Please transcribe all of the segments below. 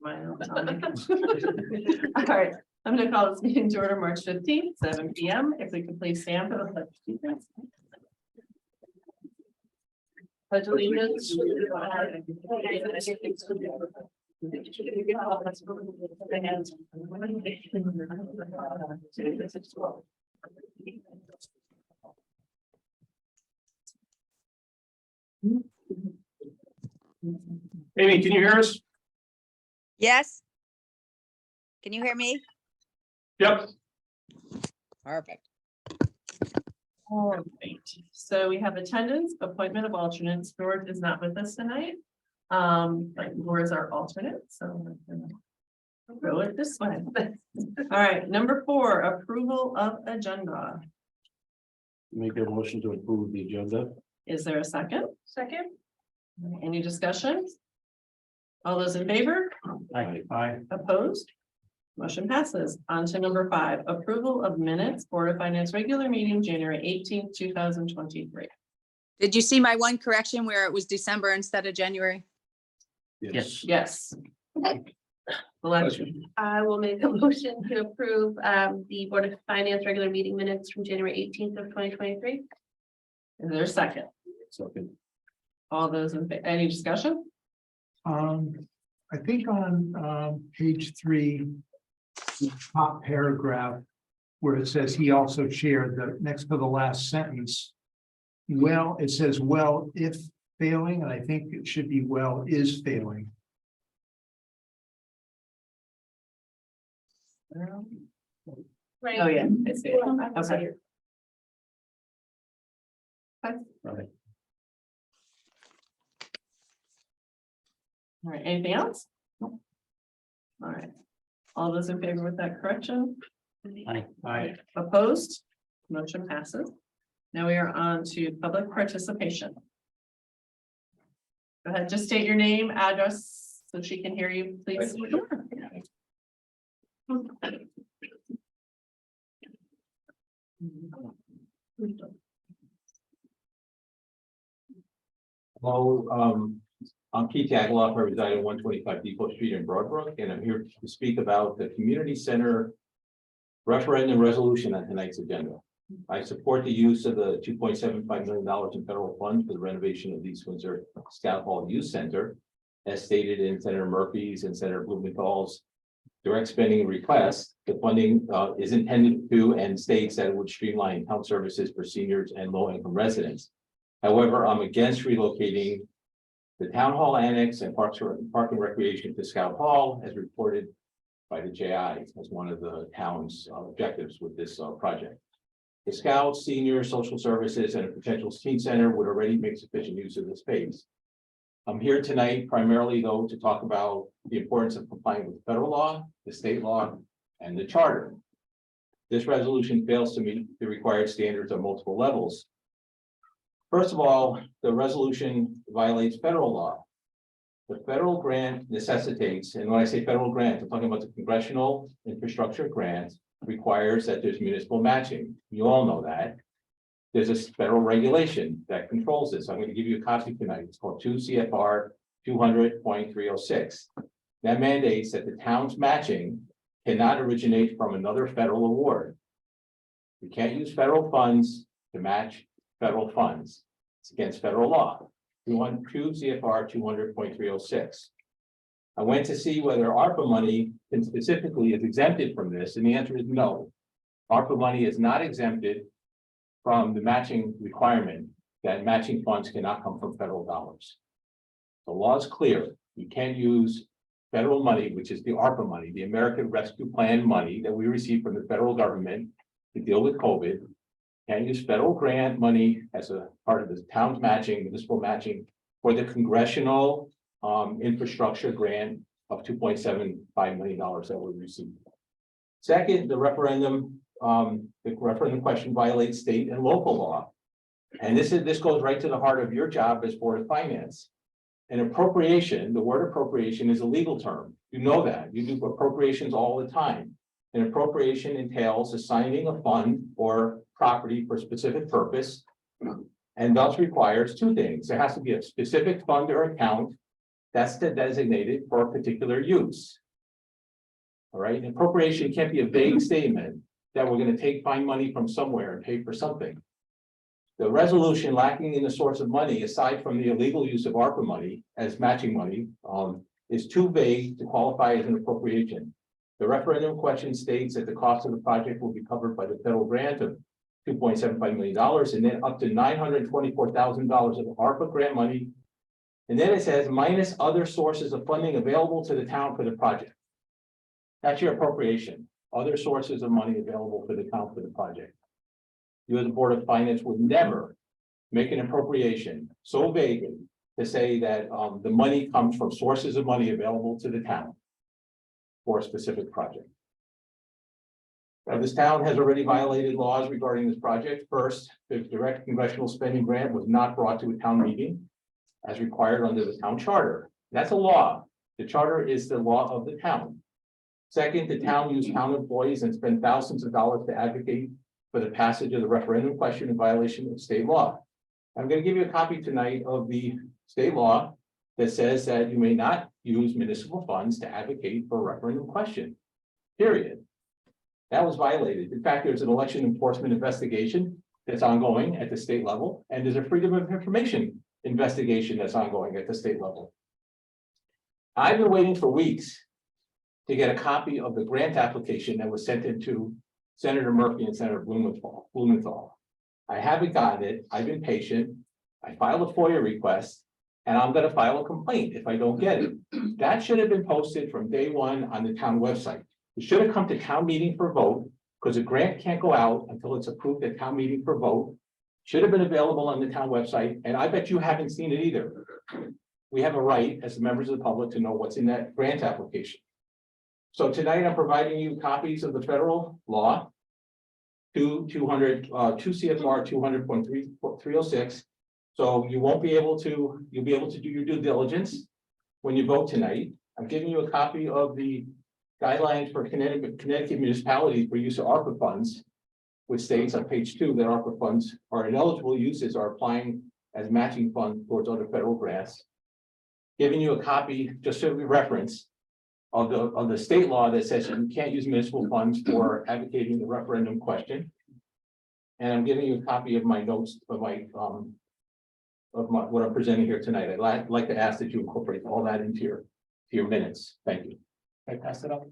All right, I'm gonna call this meeting to order March 15th, 7 p.m. If we could please stand for the pledge. Pledge allegiance to the flag of the United States of America. Amy, can you hear us? Yes. Can you hear me? Yep. Perfect. All right, so we have attendance, appointment of alternates. George is not with us tonight. But Laura is our alternate, so I'm gonna go it this way. All right, number 4, approval of agenda. Make a motion to approve the agenda. Is there a second? Second. Any discussion? All those in favor? Aye. Opposed? Motion passes. On to number 5, approval of minutes, Board of Finance regular meeting, January 18th, 2023. Did you see my one correction where it was December instead of January? Yes. Yes. Election. I will make a motion to approve the Board of Finance regular meeting minutes from January 18th of 2023. Is there a second? Second. All those in, any discussion? I think on page 3, the top paragraph, where it says he also chaired, the next to the last sentence. Well, it says, well, if failing, and I think it should be well is failing. Right. Oh, yeah. I see it. Okay. Right. All right, anything else? All right. All those in favor with that correction? Aye. Opposed? Motion passes. Now we are on to public participation. Go ahead, just state your name, address, so she can hear you, please. Hello, I'm Keith Agaloff, I reside at 125 Depot Street in Broadbrook, and I'm here to speak about the community center referendum resolution on tonight's agenda. I support the use of the $2.75 million in federal funds for the renovation of the East Windsor Scout Hall Youth Center, as stated in Senator Murphy's and Senator Blumenthal's direct spending request. The funding is intended to and states that it would streamline town services for seniors and low-income residents. However, I'm against relocating the town hall annex and park and recreation to Scout Hall, as reported by the JI as one of the town's objectives with this project. The Scouts, senior social services, and a potential teen center would already make sufficient use of the space. I'm here tonight primarily, though, to talk about the importance of complying with federal law, the state law, and the charter. This resolution fails to meet the required standards on multiple levels. First of all, the resolution violates federal law. The federal grant necessitates, and when I say federal grant, I'm talking about the Congressional Infrastructure Grant, requires that there's municipal matching. You all know that. There's a federal regulation that controls this. I'm going to give you a copy tonight. It's called 2 CFR 200.306. That mandates that the town's matching cannot originate from another federal award. You can't use federal funds to match federal funds. It's against federal law. 2 CFR 200.306. I went to see whether ARPA money specifically is exempted from this, and the answer is no. ARPA money is not exempted from the matching requirement that matching funds cannot come from federal dollars. The law is clear. You can't use federal money, which is the ARPA money, the American Rescue Plan money that we receive from the federal government to deal with COVID. Can't use federal grant money as a part of the town's matching, municipal matching, for the congressional infrastructure grant of $2.75 million that we received. Second, the referendum question violates state and local law. And this goes right to the heart of your job as Board of Finance. An appropriation, the word appropriation is a legal term. You know that. You do appropriations all the time. An appropriation entails assigning a fund or property for a specific purpose, and thus requires 2 things. There has to be a specific fund or account That's designated for a particular use. All right, an appropriation can't be a vague statement that we're gonna find money from somewhere and pay for something. The resolution lacking in the source of money, aside from the illegal use of ARPA money as matching money, is too vague to qualify as an appropriation. The referendum question states that the cost of the project will be covered by the federal grant of $2.75 million, and then up to $924,000 of ARPA grant money. And then it says minus other sources of funding available to the town for the project. That's your appropriation, other sources of money available for the town for the project. You as a Board of Finance would never make an appropriation so vague to say that the money comes from sources of money available to the town for a specific project. Now, this town has already violated laws regarding this project. First, the direct congressional spending grant was not brought to a town meeting as required under the town charter. That's a law. The charter is the law of the town. Second, the town used town employees and spent thousands of dollars to advocate for the passage of the referendum question in violation of state law. I'm going to give you a copy tonight of the state law that says that you may not use municipal funds to advocate for a referendum question, period. That was violated. In fact, there's an election enforcement investigation that's ongoing at the state level, and there's a freedom of information investigation that's ongoing at the state level. I've been waiting for weeks to get a copy of the grant application that was sent into Senator Murphy and Senator Blumenthal. I haven't gotten it. I've been patient. I filed a FOIA request, and I'm going to file a complaint if I don't get it. That should have been posted from day one on the town website. It should have come to town meeting for vote, because a grant can't go out until it's approved at town meeting for vote. Should have been available on the town website, and I bet you haven't seen it either. We have a right as members of the public to know what's in that grant application. So tonight I'm providing you copies of the federal law, 2 CFR 200.306. So you'll be able to do your due diligence when you vote tonight. I'm giving you a copy of the guidelines for Connecticut municipalities for use of ARPA funds, which states on page 2 that ARPA funds are ineligible uses are applying as matching funds towards other federal grants. Giving you a copy, just so we reference, of the state law that says you can't use municipal funds for advocating the referendum question. And I'm giving you a copy of my notes of what I'm presenting here tonight. I'd like to ask that you incorporate all that into your minutes. Thank you. Can I pass it up?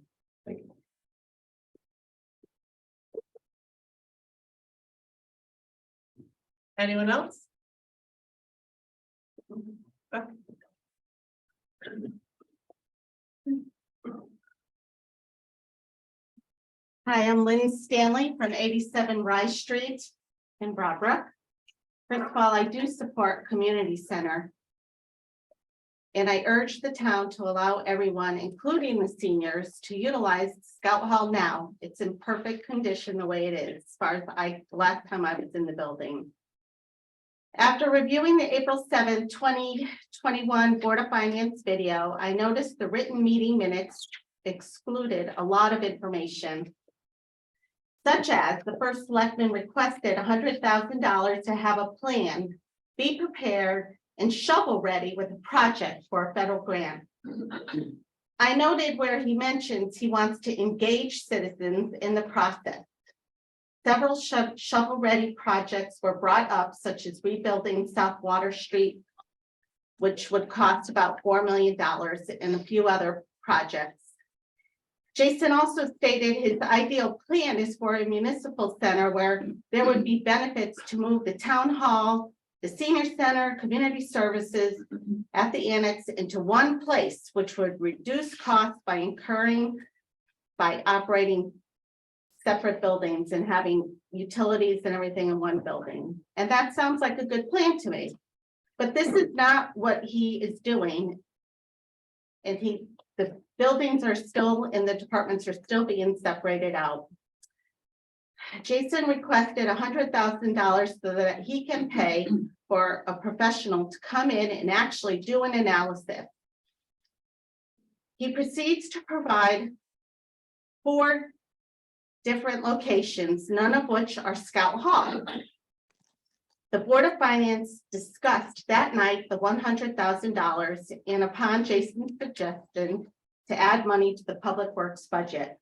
Thank you. Anyone else? Hi, I'm Lynn Stanley from 87 Rise Street in Broadbrook. First of all, I do support community center. And I urge the town to allow everyone, including the seniors, to utilize Scout Hall now. It's in perfect condition the way it is, as far as the last time I was in the building. After reviewing the April 7, 2021 Board of Finance video, I noticed the written meeting minutes excluded a lot of information, such as the first selectman requested $100,000 to have a plan, be prepared, and shovel ready with a project for a federal grant. I noted where he mentions he wants to engage citizens in the process. Several shovel-ready projects were brought up, such as rebuilding South Water Street, which would cost about $4 million, and a few other projects. Jason also stated his ideal plan is for a municipal center where there would be benefits to move the town hall, the senior center, community services at the annex into one place, which would reduce costs by operating separate buildings and having utilities and everything in one building. And that sounds like a good plan to me. But this is not what he is doing. And the buildings are still, and the departments are still being separated out. Jason requested $100,000 so that he can pay for a professional to come in and actually do an analysis. He proceeds to provide 4 different locations, none of which are Scout Hall. The Board of Finance discussed that night the $100,000 and upon Jason's suggestion to add money to the Public Works budget.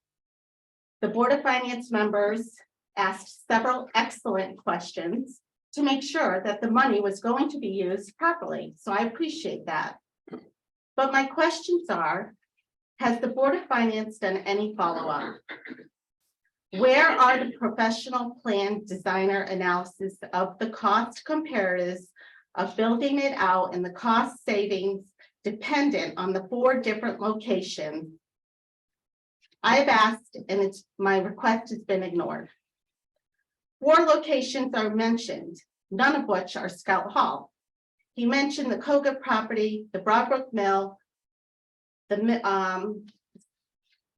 The Board of Finance members asked several excellent questions to make sure that the money was going to be used properly, so I appreciate that. But my questions are, has the Board of Finance done any follow-up? Where are the professional plan designer analysis of the cost comparatives of building it out and the cost savings dependent on the 4 different locations? I have asked and my request has been ignored. 4 locations are mentioned, none of which are Scout Hall. He mentioned the Koga property, the Broadbrook Mill, the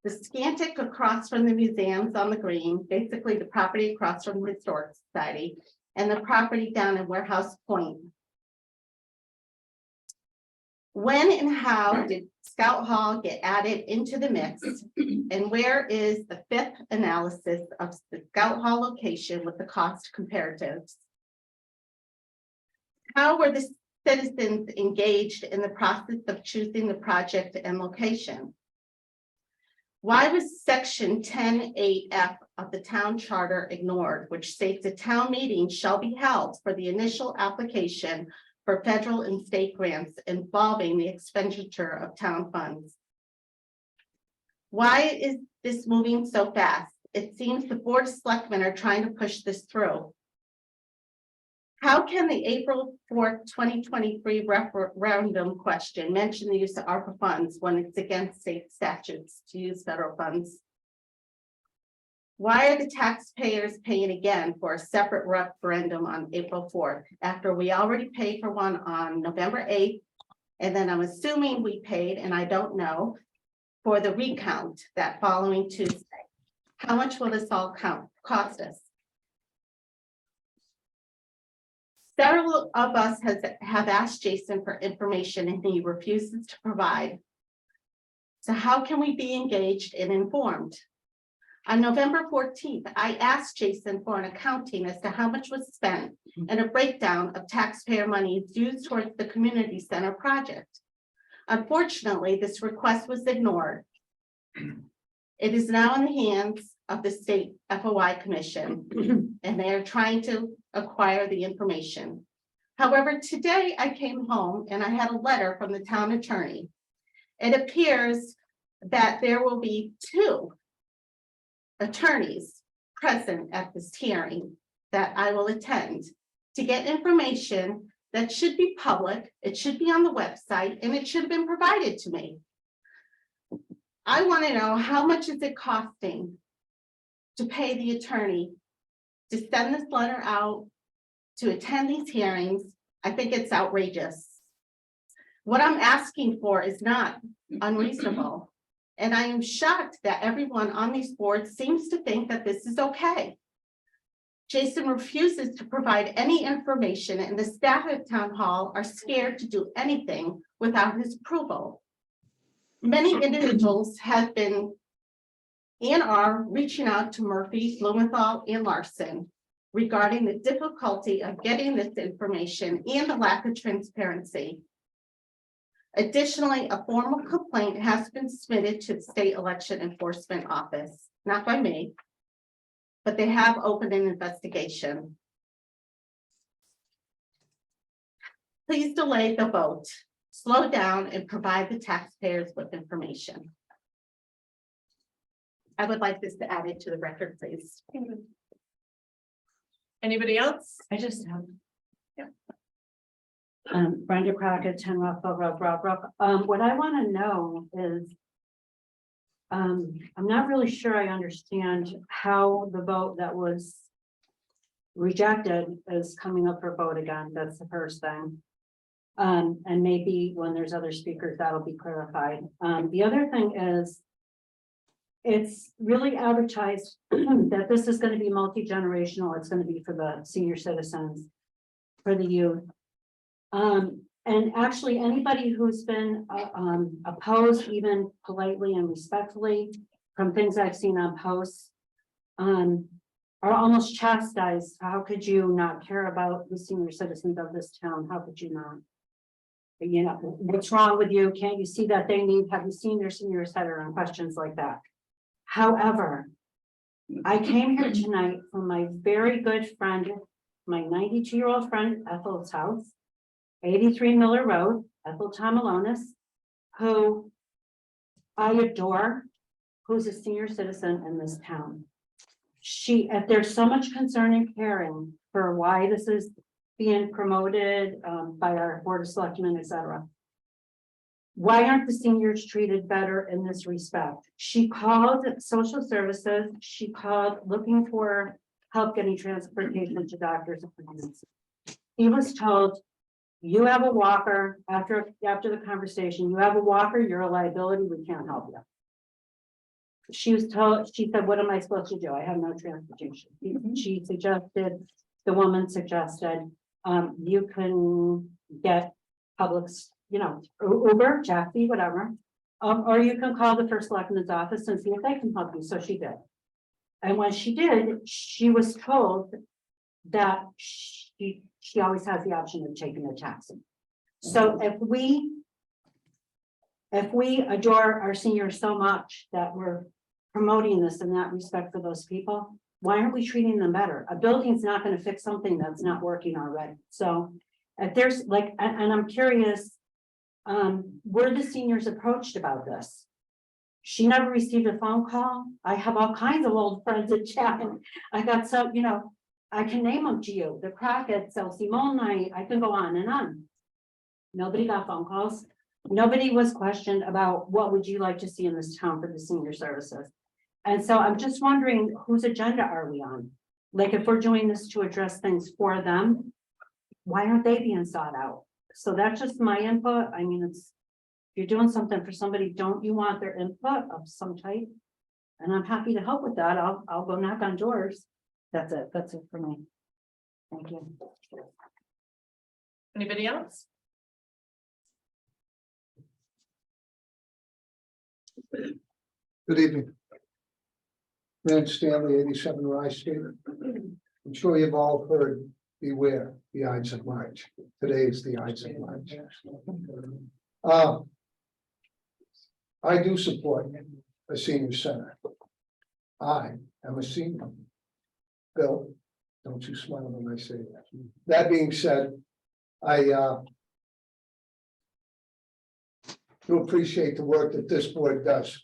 Scantic across from the museums on the green, basically the property across from the Historic Society, and the property down in Warehouse Point. When and how did Scout Hall get added into the mix? And where is the 5th analysis of the Scout Hall location with the cost comparatives? How were the citizens engaged in the process of choosing the project and location? Why was section 10(8)(f) of the town charter ignored, which states a town meeting shall be held for the initial application for federal and state grants involving the expenditure of town funds? Why is this moving so fast? It seems the Board of Selectmen are trying to push this through. How can the April 4th, 2023 referendum question mention the use of ARPA funds when it's against state statutes to use federal funds? Why are the taxpayers paying again for a separate referendum on April 4th after we already paid for one on November 8th? And then I'm assuming we paid, and I don't know, for the recount that following Tuesday. How much will this all cost us? Several of us have asked Jason for information and he refuses to provide. So how can we be engaged and informed? On November 14th, I asked Jason for an accounting as to how much was spent and a breakdown of taxpayer money used towards the community center project. Unfortunately, this request was ignored. It is now in the hands of the state FOI commission, and they are trying to acquire the information. However, today I came home and I had a letter from the town attorney. It appears that there will be 2 attorneys present at this hearing that I will attend to get information that should be public, it should be on the website, and it should have been provided to me. I want to know, how much is it costing to pay the attorney to send this letter out, to attend these hearings? I think it's outrageous. What I'm asking for is not unreasonable. And I am shocked that everyone on these boards seems to think that this is okay. Jason refuses to provide any information, and the staff at Town Hall are scared to do anything without his approval. Many individuals have been and are reaching out to Murphy, Blumenthal, and Larson regarding the difficulty of getting this information and the lack of transparency. Additionally, a formal complaint has been submitted to the State Election Enforcement Office, not by me, but they have opened an investigation. Please delay the vote, slow down, and provide the taxpayers with information. I would like this to add it to the record, please. Anybody else? I just have. Yeah. Brenda Crockett, 10 Rockville Road, Broadbrook. What I want to know is, I'm not really sure I understand how the vote that was rejected is coming up for vote again. That's the first thing. And maybe when there's other speakers, that'll be clarified. The other thing is, it's really advertised that this is going to be multi-generational. It's going to be for the senior citizens, for the youth. And actually, anybody who's been opposed, even politely and respectfully, from things I've seen on posts, are almost chastised. How could you not care about the senior citizens of this town? How could you not? You know, what's wrong with you? Can't you see that they need, have you seen their senior center and questions like that? However, I came here tonight from my very good friend, my 92-year-old friend Ethel's house, 83 Miller Road, Ethel Tomalonis, who I adore, who's a senior citizen in this town. If there's so much concern and caring for why this is being promoted by our board of selectmen, et cetera. Why aren't the seniors treated better in this respect? She called social services, she called looking for help getting transportation to doctors' appointments. He was told, you have a walker, after the conversation, you have a walker, you're a liability, we can't help you. She was told, she said, what am I supposed to do? I have no transportation. She suggested, the woman suggested, you can get publics, you know, Uber, taxi, whatever. Or you can call the first selectman's office and see if they can help you. So she did. And when she did, she was told that she always has the option of taking a taxi. So if we adore our seniors so much that we're promoting this in that respect for those people, why aren't we treating them better? A building's not going to fix something that's not working already. So if there's like, and I'm curious, were the seniors approached about this? She never received a phone call. I have all kinds of old friends in Chapman. I got some, you know, I can name them to you. The Crockett's, Elsie Molnite, I can go on and on. Nobody got phone calls. Nobody was questioned about what would you like to see in this town for the senior services. And so I'm just wondering, whose agenda are we on? Like, if we're doing this to address things for them, why aren't they being sought out? So that's just my input. I mean, it's, if you're doing something for somebody, don't you want their input of some type? And I'm happy to help with that. I'll go knock on doors. That's it. That's it for me. Thank you. Anybody else? Good evening. Rand Stanley, 87 Rice Street. I'm sure you've all heard, beware the Ides of March. Today is the Ides of March. I do support a senior center. I am a senior. Bill, don't you smile when I say that. That being said, I do appreciate the work that this board does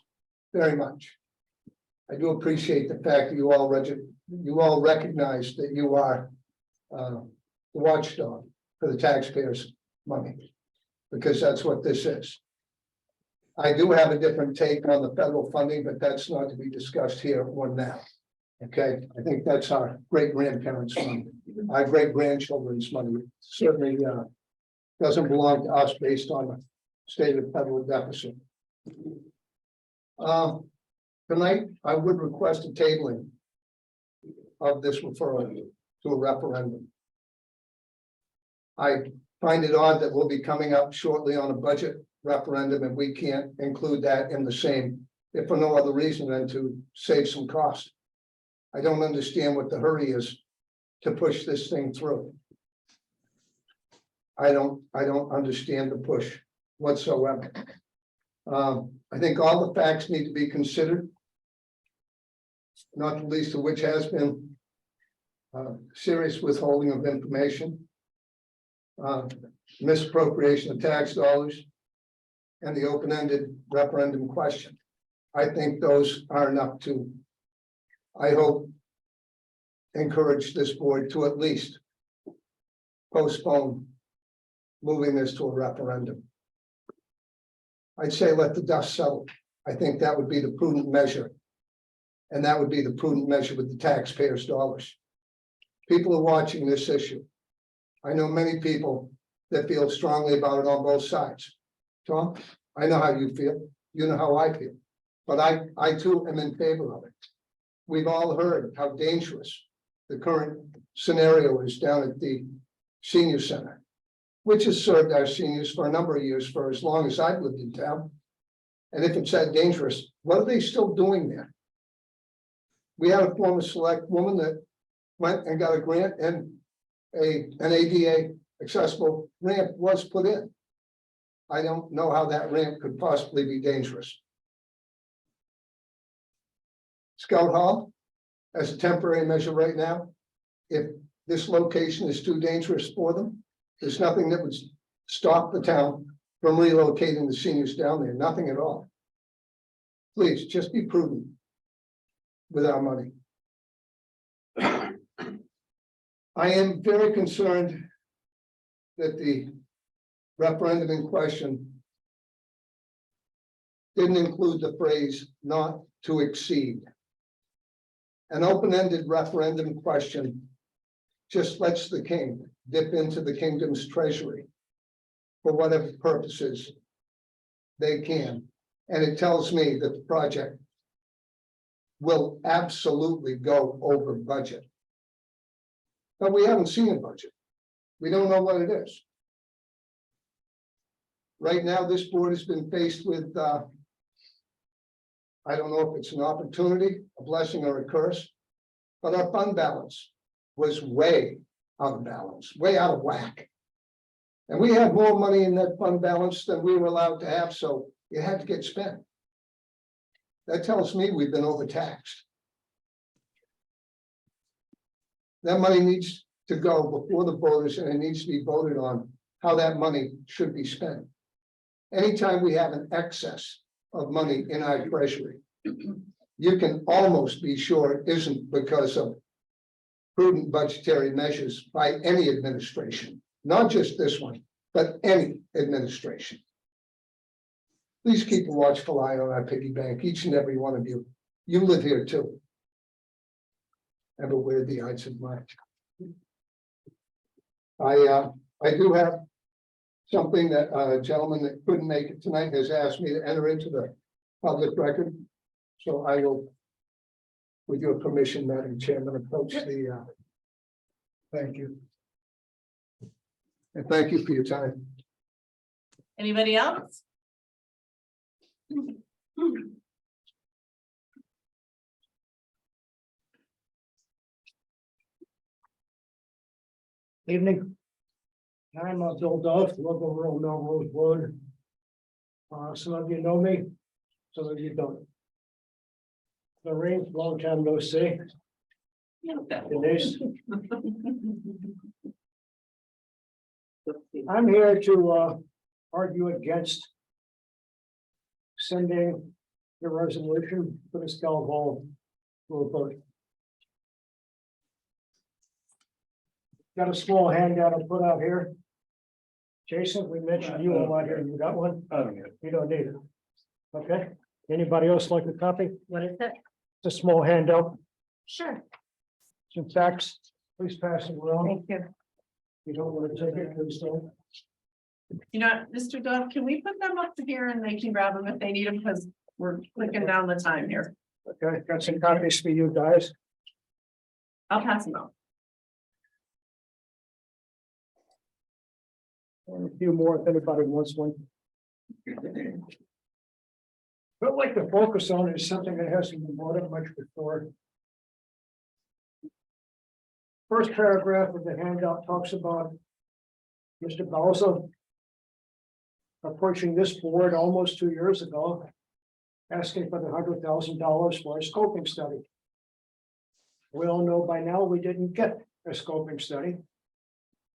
very much. I do appreciate the fact that you all recognize that you are the watchdog for the taxpayers' money, because that's what this is. I do have a different take on the federal funding, but that's not to be discussed here or now. Okay, I think that's our great grandparents' money, our great grandchildren's money. Certainly doesn't belong to us based on the state of federal deficit. Tonight, I would request a tabling of this referral to a referendum. I find it odd that we'll be coming up shortly on a budget referendum and we can't include that in the same, if for no other reason than to save some cost. I don't understand what the hurry is to push this thing through. I don't understand the push whatsoever. I think all the facts need to be considered, not the least of which has been serious withholding of information, misappropriation of tax dollars, and the open-ended referendum question. I think those are enough to, I hope, encourage this board to at least postpone moving this to a referendum. I'd say let the dust settle. I think that would be the prudent measure. And that would be the prudent measure with the taxpayers' dollars. People are watching this issue. I know many people that feel strongly about it on both sides. Tom, I know how you feel. You know how I feel. But I too am in favor of it. We've all heard how dangerous the current scenario is down at the senior center, which has served our seniors for a number of years, for as long as I've lived in town. And if it's that dangerous, what are they still doing there? We had a former select woman that went and got a grant and an ADA accessible ramp was put in. I don't know how that ramp could possibly be dangerous. Scout Hall, as a temporary measure right now, if this location is too dangerous for them, there's nothing that would stop the town from relocating the seniors down there, nothing at all. Please, just be prudent with our money. I am very concerned that the referendum in question didn't include the phrase "not to exceed." An open-ended referendum question just lets the king dip into the kingdom's treasury for whatever purposes they can. And it tells me that the project will absolutely go over budget. But we haven't seen a budget. We don't know what it is. Right now, this board has been faced with, I don't know if it's an opportunity, a blessing or a curse, but our fund balance was way out of balance, way out of whack. And we had more money in that fund balance than we were allowed to have, so it had to get spent. That tells me we've been overtaxed. That money needs to go before the voters, and it needs to be voted on how that money should be spent. Anytime we have an excess of money in our treasury, you can almost be sure it isn't because of prudent budgetary measures by any administration, not just this one, but any administration. Please keep a watchful eye on our piggy bank, each and every one of you. You live here too. Have a wear the Ides of March. I do have something that a gentleman that couldn't make it tonight has asked me to enter into the public record. So I will, with your permission, Madam Chairman, approach the, thank you. And thank you for your time. Anybody else? Evening. I'm Bill Duff, local rural Melrose Road. Some of you know me, some of you don't. Lorraine, long time no see. Denise, I'm here to argue against sending the resolution for the Scout Hall to a vote. Got a small handout I put out here. Jason, we mentioned you a lot here. You got one? I don't get it. You don't need it. Okay. Anybody else like a copy? What is it? It's a small handout. Sure. Some facts. Please pass it around. Thank you. You don't want to take it, please don't. You know, Mr. Dove, can we put them up here and they can grab them if they need them, because we're clicking down the time here. Okay, got some copies for you guys. I'll pass them out. And a few more if anybody wants one. What I'd like to focus on is something that hasn't been brought up much before. First paragraph of the handout talks about Mr. Balzo approaching this board almost 2 years ago, asking for the $100,000 for a scoping study. We all know by now we didn't get a scoping study.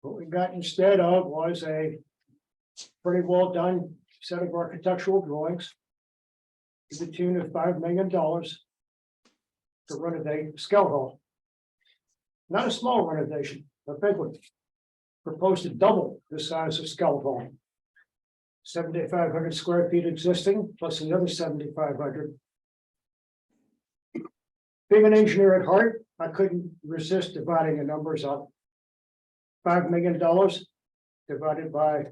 What we got instead of was a pretty well done set of architectural drawings to the tune of $5 million to renovate Scout Hall. Not a small renovation, a big one. Proposed to double the size of Scout Hall. 7,500 square feet existing, plus another 7,500. Being an engineer at heart, I couldn't resist dividing the numbers up. $5 million divided by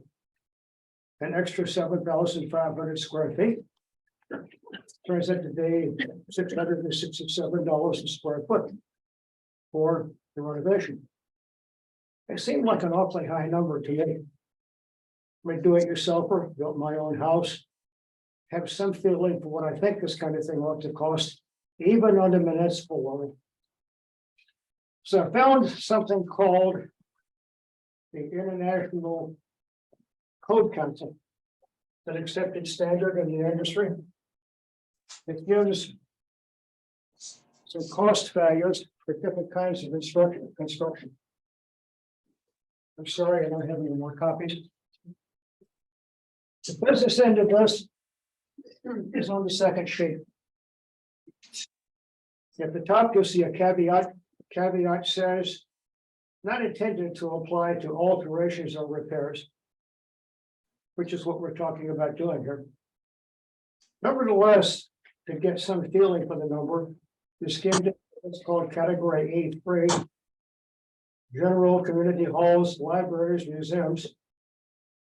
an extra 7,500 square feet. Turns out to be $667 a square foot for the renovation. It seemed like an awfully high number to me. I'm a do-it-yourselfer, built my own house. Have some feeling for what I think this kind of thing ought to cost, even under municipal law. So I found something called the International Code Council, an accepted standard in the industry. It gives some cost values for different kinds of construction. I'm sorry, I don't have any more copies. The business end of this is on the second sheet. At the top, you'll see a caveat. Caveat says not intended to apply to alterations or repairs, which is what we're talking about doing here. Nevertheless, to get some feeling for the number, we skimmed it. It's called category A3. General community halls, libraries, museums.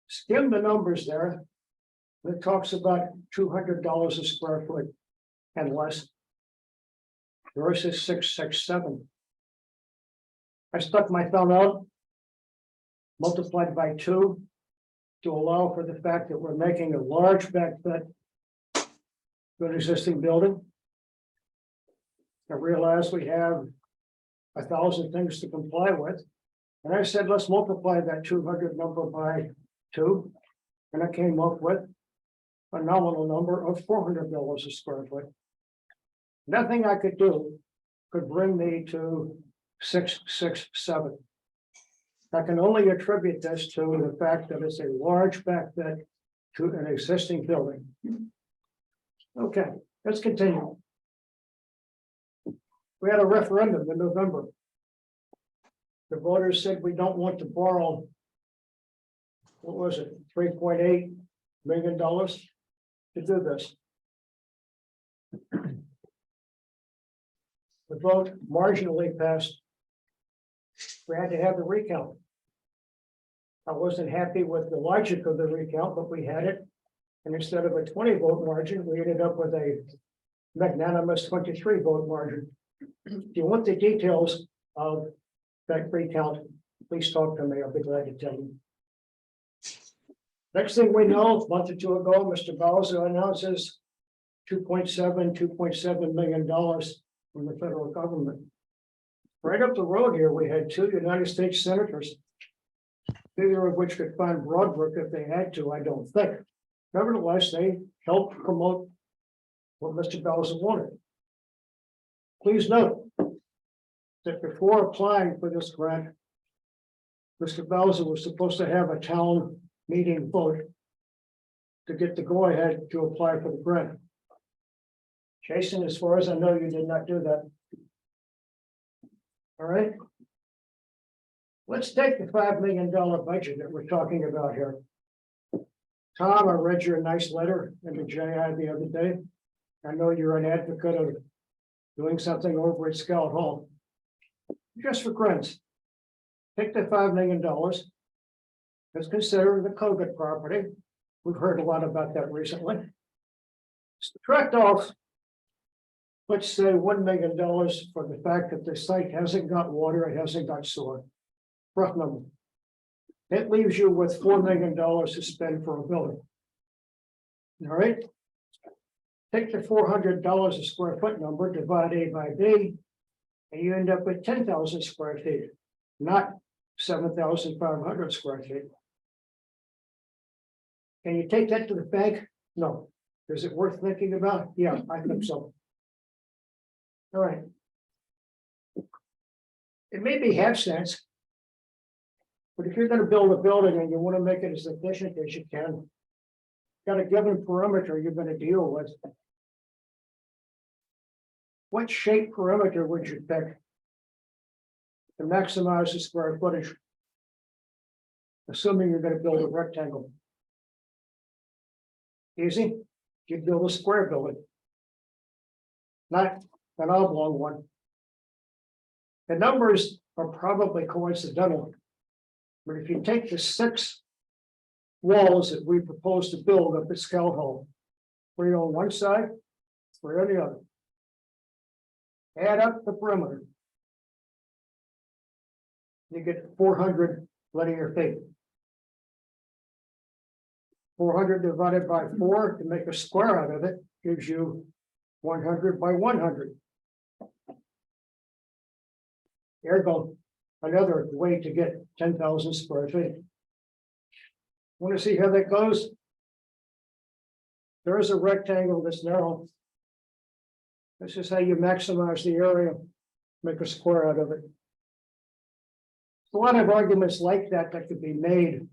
Skim the numbers there. It talks about $200 a square foot and less. Versus 667. I stuck my thumb out. Multiplied by 2. To allow for the fact that we're making a large backfit. To an existing building. I realized we have 1,000 things to comply with. And I said, let's multiply that 200 number by 2. And I came up with a nominal number of $400 a square foot. Nothing I could do could bring me to 667. I can only attribute this to the fact that it's a large backfit to an existing building. Okay, let's continue. We had a referendum in November. The voters said we don't want to borrow. What was it, $3.8 million to do this? The vote marginally passed. We had to have the recount. I wasn't happy with the logic of the recount, but we had it. And instead of a 20 vote margin, we ended up with a magnanimous 23 vote margin. If you want the details of that recount, please talk to me. I'll be glad to tell you. Next thing we know, a month or two ago, Mr. Bowser announces $2.7 million from the federal government. Right up the road here, we had 2 United States senators, neither of which could find Broadbrook if they had to, I don't think. Nevertheless, they helped promote what Mr. Bowser wanted. Please note that before applying for this grant, Mr. Bowser was supposed to have a town meeting vote to get the go-ahead to apply for the grant. Jason, as far as I know, you did not do that. All right. Let's take the $5 million budget that we're talking about here. Tom, I read your nice letter in the JI the other day. I know you're an advocate of doing something over at Scout Hall. Just for grants. Take the $5 million. Let's consider the Kogut property. We've heard a lot about that recently. Subtract off, let's say $1 million for the fact that the site hasn't got water, it hasn't got sewer. Rough number. That leaves you with $4 million to spend for a building. All right. Take the $400 a square foot number, divide A by B, and you end up with 10,000 square feet, not 7,500 square feet. Can you take that to the bank? No. Is it worth thinking about? Yeah, I think so. All right. It may be half cents. But if you're going to build a building and you want to make it as efficient as you can, got a given perimeter you're going to deal with. What shape perimeter would you pick to maximize the square footage? Assuming you're going to build a rectangle. Easy, you'd build a square building. Not an oblong one. The numbers are probably coincidental. But if you take the 6 walls that we propose to build up at Scout Hall, 3 on one side, 3 on the other. Add up the perimeter. You get 400 linear feet. 400 divided by 4 to make a square out of it gives you 100 by 100. Ergo, another way to get 10,000 square feet. Want to see how that goes? There is a rectangle that's narrow. This is how you maximize the area, make a square out of it. A lot of arguments like that could be made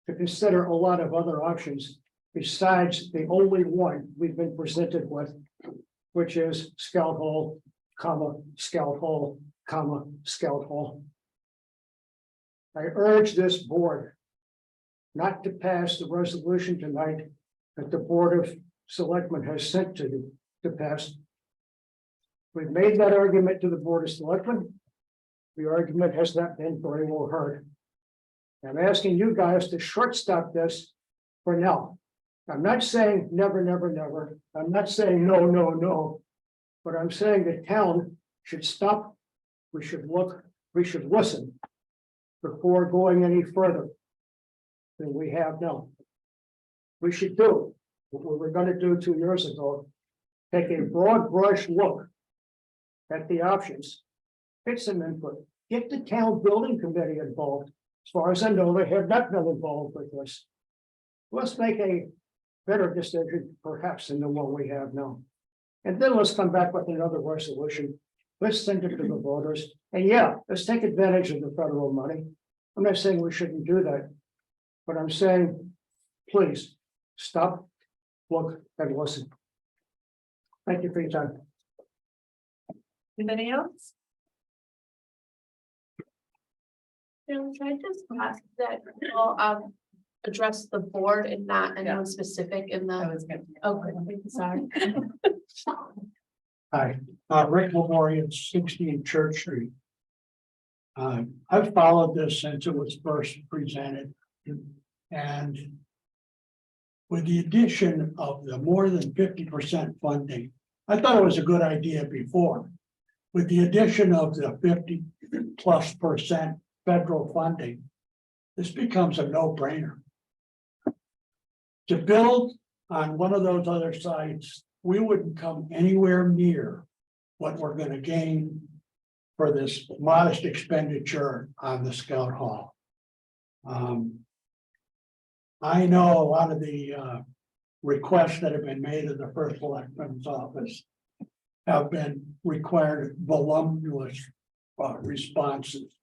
to consider a lot of other options besides the only one we've been presented with, which is Scout Hall, Scout Hall, Scout Hall. I urge this board not to pass the resolution tonight that the Board of Selectmen has sent to you to pass. We've made that argument to the Board of Selectmen. The argument has not been very well heard. I'm asking you guys to shortstop this for now. I'm not saying never, never, never. I'm not saying no, no, no. But I'm saying the town should stop. We should look, we should listen before going any further than we have now. We should do what we were going to do 2 years ago. Take a broad brush look at the options. Get some input. Get the town building committee involved. As far as I know, they have not been involved with this. Let's make a better decision perhaps than the one we have now. And then let's come back with another resolution. Let's send it to the voters. And yeah, let's take advantage of the federal money. I'm not saying we shouldn't do that. But I'm saying, please, stop, look, and listen. Thank you for your time. Anybody else? Can I just ask that, people, address the board and not anyone specific in I the, was gonna. okay, sorry. Hi, Rick Memorial, 16 Church Street. I've followed this since it was first presented. And with the addition of the more than 50% funding, I thought it was a good idea before. With the addition of the 50+% federal funding, this becomes a no-brainer. To build on one of those other sites, we wouldn't come anywhere near what we're going to gain for this modest expenditure on the Scout Hall. I know a lot of the requests that have been made in the first selectman's office have been required voluminous responses,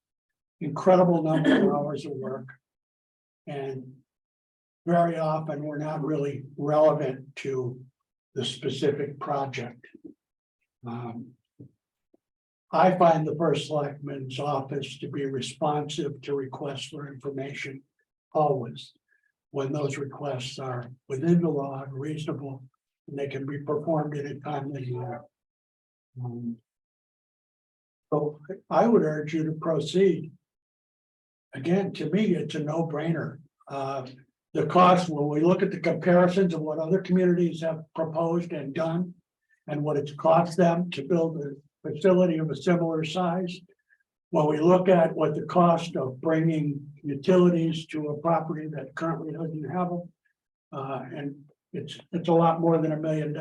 incredible number of hours of work. And very often we're not really relevant to the specific project. I find the first selectman's office to be responsive to requests for information always, when those requests are within the law and reasonable, and they can be performed in a timely manner. So I would urge you to proceed. Again, to me, it's a no-brainer. The cost, when we look at the comparisons of what other communities have proposed and done, and what it's cost them to build a facility of a similar size, when we look at what the cost of bringing utilities to a property that currently doesn't have them, and it's a lot more than $1 million.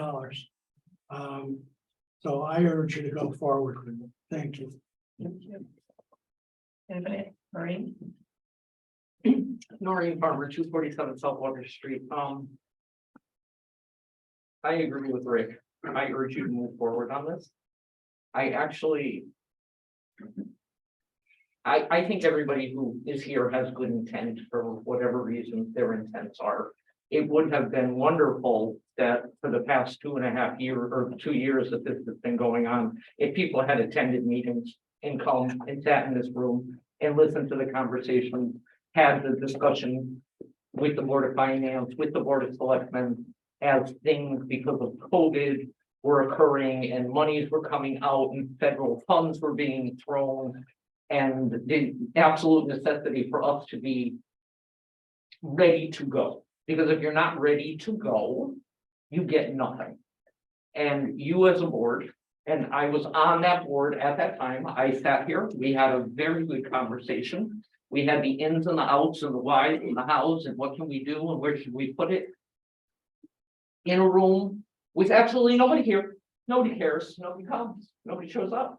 So I urge you to go forward with it. Thank you. Anybody? Maureen? Noreen Farmer, 247 South Water Street. I agree with Rick. I urge you to move forward on this. I actually, I think everybody who is here has good intent for whatever reason their intents are. It would have been wonderful that for the past 2.5 years or 2 years that this has been going on, if people had attended meetings and come and sat in this room and listened to the conversation, had the discussion with the Board of Finance, with the Board of Selectmen, as things because of COVID were occurring and monies were coming out and federal funds were being thrown, and the absolute necessity for us to be ready to go. Because if you're not ready to go, you get nothing. And you as a board, and I was on that board at that time, I sat here, we had a very good conversation. We had the ins and the outs and the whys and the hows and what can we do and where should we put it. In a room with absolutely nobody here, nobody cares, nobody comes, nobody shows up,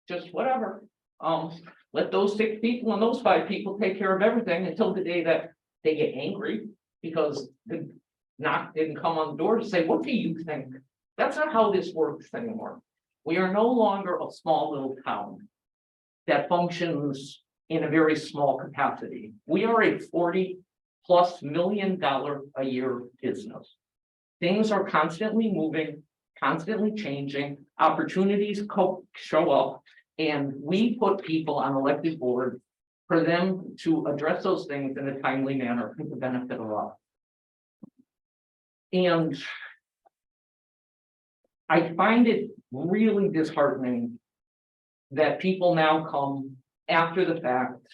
just whatever. Let those 6 people and those 5 people take care of everything until the day that they get angry because the knock didn't come on the door to say, what do you think? That's not how this works anymore. We are no longer a small little town that functions in a very small capacity. We are a $40+ million a year business. Things are constantly moving, constantly changing, opportunities show up, and we put people on elected boards for them to address those things in a timely manner for the benefit of us. And I find it really disheartening that people now come after the fact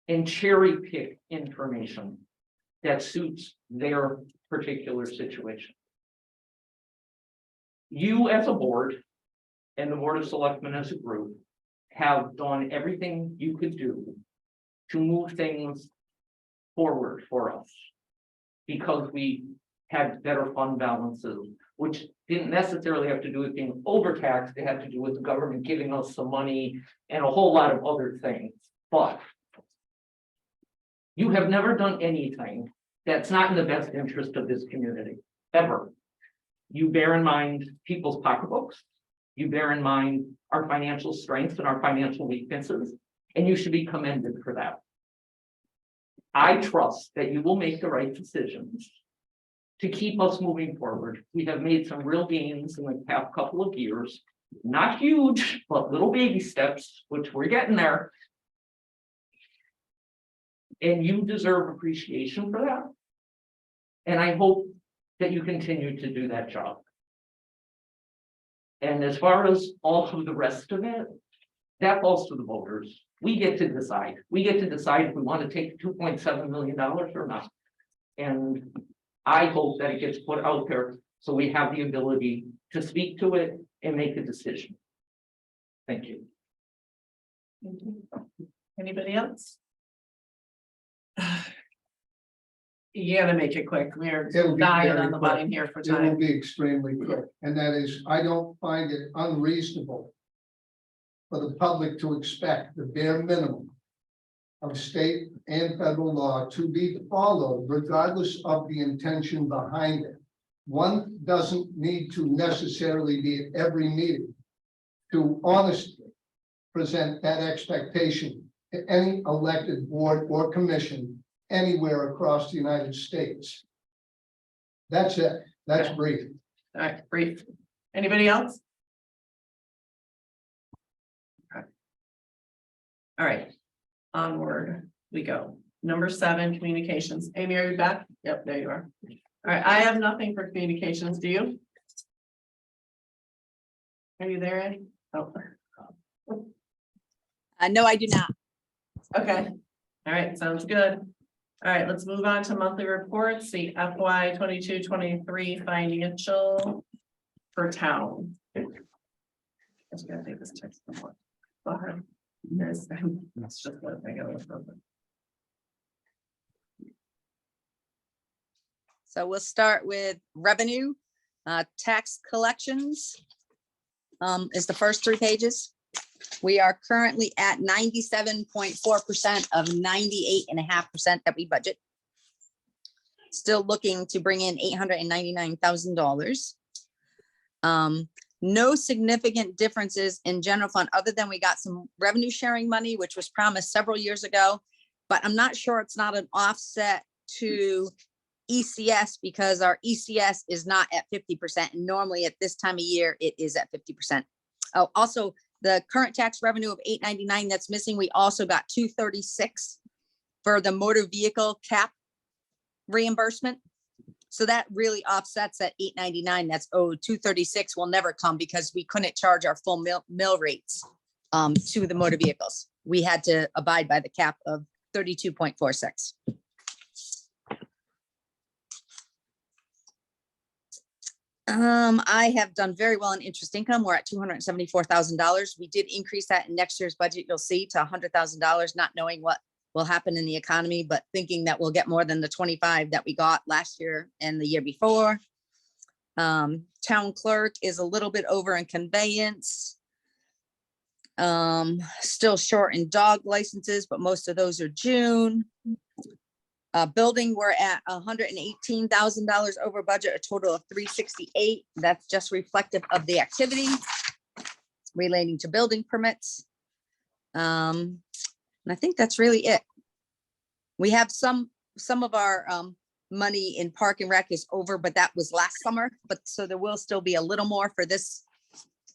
and cherry pick information that suits their particular situation. You as a board and the Board of Selectmen as a group have done everything you could do to move things forward for us because we had better fund balances, which didn't necessarily have to do with being overtaxed. It had to do with the government giving us some money and a whole lot of other things. But you have never done anything that's not in the best interest of this community, ever. You bear in mind people's pocketbooks. You bear in mind our financial strengths and our financial weaknesses, and you should be commended for that. I trust that you will make the right decisions to keep us moving forward. We have made some real gains in the past couple of years, not huge, but little baby steps, which we're getting there. And you deserve appreciation for that. And I hope that you continue to do that job. And as far as all of the rest of it, that falls to the voters. We get to decide. We get to decide if we want to take $2.7 million or not. And I hope that it gets put out there so we have the ability to speak to it and make a decision. Thank you. Anybody else? You gotta make it quick. We're It'll be dying very on the quick. line here for It will time. be extremely quick, and that is, I don't find it unreasonable for the public to expect the bare minimum of state and federal law to be followed regardless of the intention behind it. One doesn't need to necessarily be at every meeting to honestly present that expectation to any elected board or commission anywhere across the United States. That's it. That's brief. All right, brief. Anybody else? Okay. All right, onward we go. Number 7, communications. Amy, are you back? Yep, there you are. All right, I have nothing for communications. Do you? Are you there, Annie? Oh, No, I do not. okay. All right, sounds good. All right, let's move on to monthly reports, the FY 22-23 financial for town. Just gotta take this text. Go ahead. Yes, it's just what I gotta look over. So we'll start with revenue, tax collections. Is the first 3 pages. We are currently at 97.4% of 98.5% that we budget. Still looking to bring in $899,000. No significant differences in general fund, other than we got some revenue sharing money, which was promised several years ago, but I'm not sure it's not an offset to ECS because our ECS is not at 50%. And normally at this time of year, it is at 50%. Oh, also the current tax revenue of $899 that's missing. We also got $236 for the motor vehicle cap reimbursement. So that really offsets that $899 that's owed. $236 will never come because we couldn't charge our full mill rates to the motor vehicles. We had to abide by the cap of 32.46. I have done very well in interest income. We're at $274,000. We did increase that in next year's budget. You'll see to $100,000, not knowing what will happen in the economy, but thinking that we'll get more than the 25 that we got last year and the year before. Town clerk is a little bit over in conveyance. Still short in dog licenses, but most of those are June. Building, we're at $118,000 over budget, a total of 368. That's just reflective of the activity relating to building permits. And I think that's really it. We have some of our money in Park and Rec is over, but that was last summer. But so there will still be a little more for this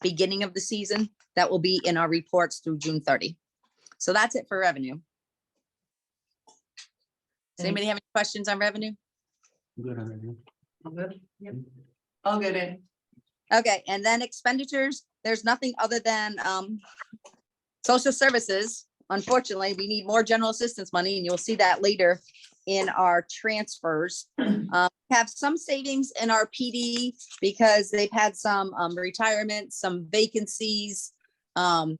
beginning of the season. That will be in our reports through June 30. So that's it for revenue. Does anybody have any questions on revenue? Good on it. All good? Yep. All good, Amy. Okay, and then expenditures, there's nothing other than social services. Unfortunately, we need more general assistance money, and you'll see that later in our transfers. Have some savings in our PD because they've had some retirement, some vacancies. The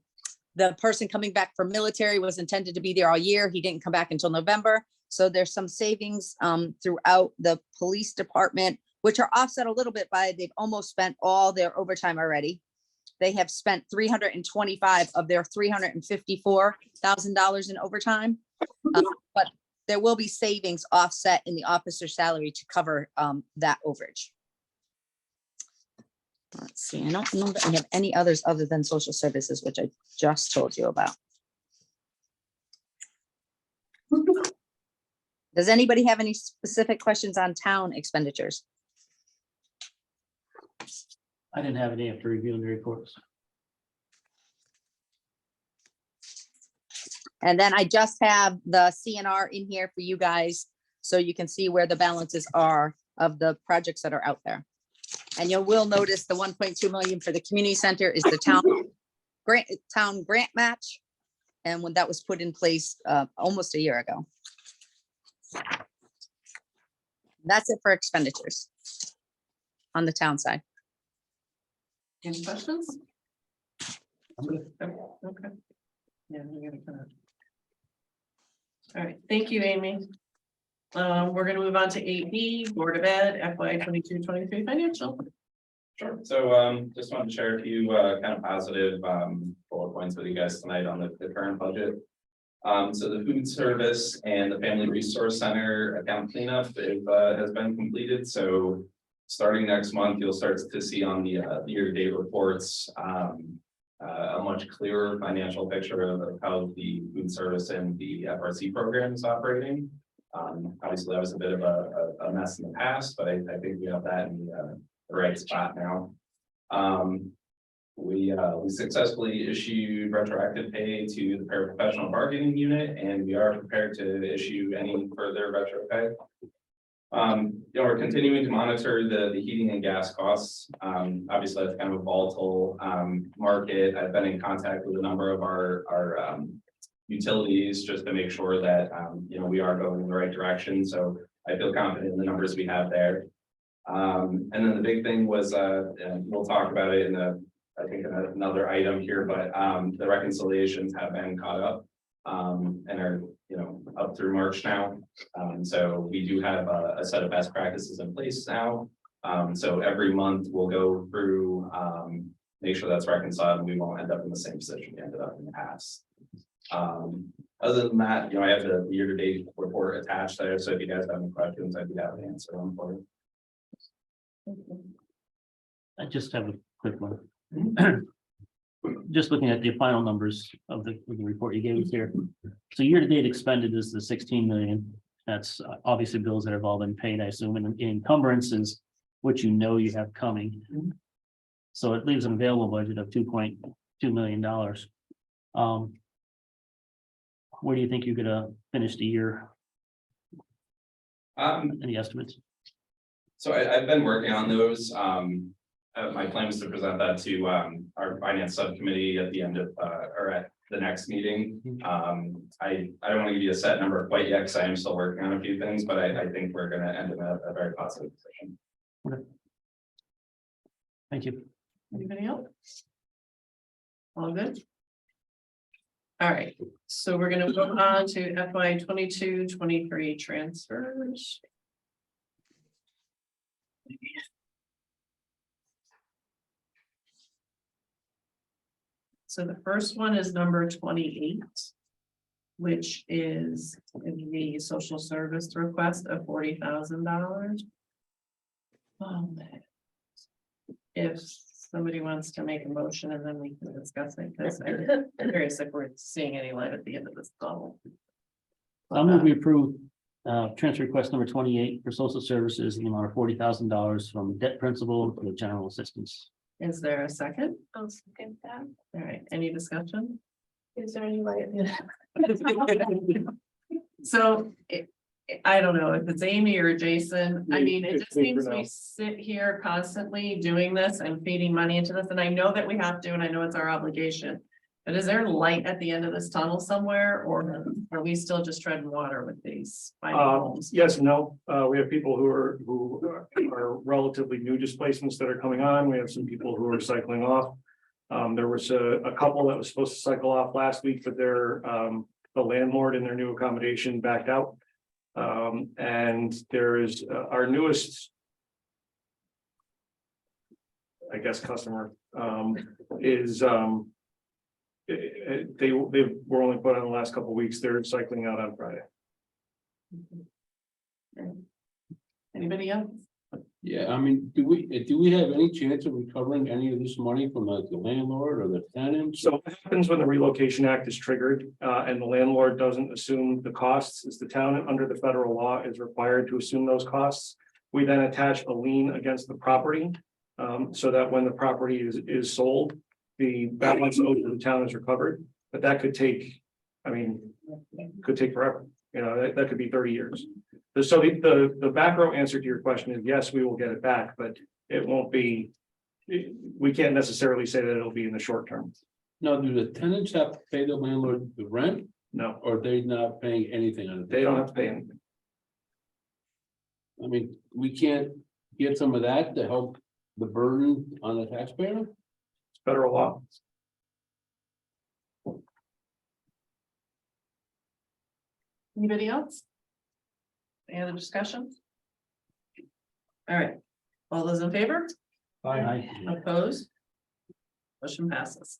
person coming back from military was intended to be there all year. He didn't come back until November. So there's some savings throughout the police department, which are offset a little bit by they've almost spent all their overtime already. They have spent 325 of their $354,000 in overtime. But there will be savings offset in the officer salary to cover that overage. Let's see, I don't know that we have any others other than social services, which I just told you about. Does anybody have any specific questions on town expenditures? I didn't have any after reviewing the reports. And then I just have the CNR in here for you guys, so you can see where the balances are of the projects that are out there. And you will notice the 1.2 million for the community center is the town grant match. And when that was put in place almost a year ago. That's it for expenditures on the town side. Any questions? I'm good. Okay. Yeah, we're gonna kind of. All right, thank you, Amy. We're gonna move on to 8B, Board of Ed, FY 22-23 financial. Sure. So just wanted to share a few kind of positive bullet points with you guys tonight on the current budget. So the food service and the Family Resource Center account cleanup has been completed. So starting next month, you'll start to see on the year-to-date reports a much clearer financial picture of how the food service and the FRC program is operating. Obviously, that was a bit of a mess in the past, but I think we have that in the right spot now. We successfully issued retroactive pay to the paraprofessional bargaining unit, and we are prepared to issue any further retro pay. We're continuing to monitor the heating and gas costs. Obviously, that's kind of a volatile market. I've been in contact with a number of our utilities just to make sure that we are going in the right direction. So I feel confident in the numbers we have there. And then the big thing was, and we'll talk about it in I think another item here, but the reconciliations have been caught up and are up through March now. So we do have a set of best practices in place now. So every month we'll go through, make sure that's reconciled, and we won't end up in the same position we ended up in the past. Other than that, I have the year-to-date report attached there. So if you guys have any questions, I'd be happy to answer them for you. I just have a quick one. Just looking at the final numbers of the report you gave us here. So year-to-date expended is the 16 million. That's obviously bills that have all been paid, I assume, and encumbrance is what you have coming. So it leaves an available budget of $2.2 million. Where do you think you're gonna finish the year? Any estimates? So I've been working on those. My plan was to present that to our finance subcommittee at the end of or at the next meeting. I don't want to give you a set number quite yet because I am still working on a few things, but I think we're going to end in a very positive position. Okay. Thank you. Anybody else? All good? All right, so we're gonna move on to FY 22-23 transfers. so the first one is number 28. Which is the social service request of $40,000. If somebody wants to make a motion and then we can discuss it, because I'm curious if we're seeing any light at the end of this tunnel. I'll move we approve transfer request number 28 for social services in the amount of $40,000 from debt principal to the general assistance. Is there a second? I'll second that. All right, any discussion? Is there any light at the end? So I don't know if it's Amy or Jason. I mean, it just seems we sit here constantly doing this and feeding money into this, and I know that we have to, and I know it's our obligation. But is there light at the end of this tunnel somewhere, or are we still just treading water with these? tiny homes? Yes, and no, we have people who are relatively new displacements that are coming on. We have some people who are cycling off. There was a couple that was supposed to cycle off last week, but their the landlord in their new accommodation backed out. And there is our newest, I guess, customer is they were only put on the last couple of weeks. They're cycling out on Friday. Anybody else? Yeah, I mean, do we have any chance of recovering any of this money from the landlord or the tenant? So what happens when the relocation act is triggered and the landlord doesn't assume the costs, is the town under the federal law is required to assume those costs. We then attach a lien against the property so that when the property is sold, the balance owed to the town is recovered. But that could take, I mean, could take forever. You know, that could be 30 years. So the back row answer to your question is yes, we will get it back, but it won't be. We can't necessarily say that it'll be in the short term. Now, do the tenants have to pay the landlord the rent, No, or they not paying anything on it? they don't have to pay anything. I mean, we can't get some of that to help the burden on the taxpayer? It's federal law. Anybody else? Any other discussion? All right, all those in favor? Aye. Opposed? Motion passes.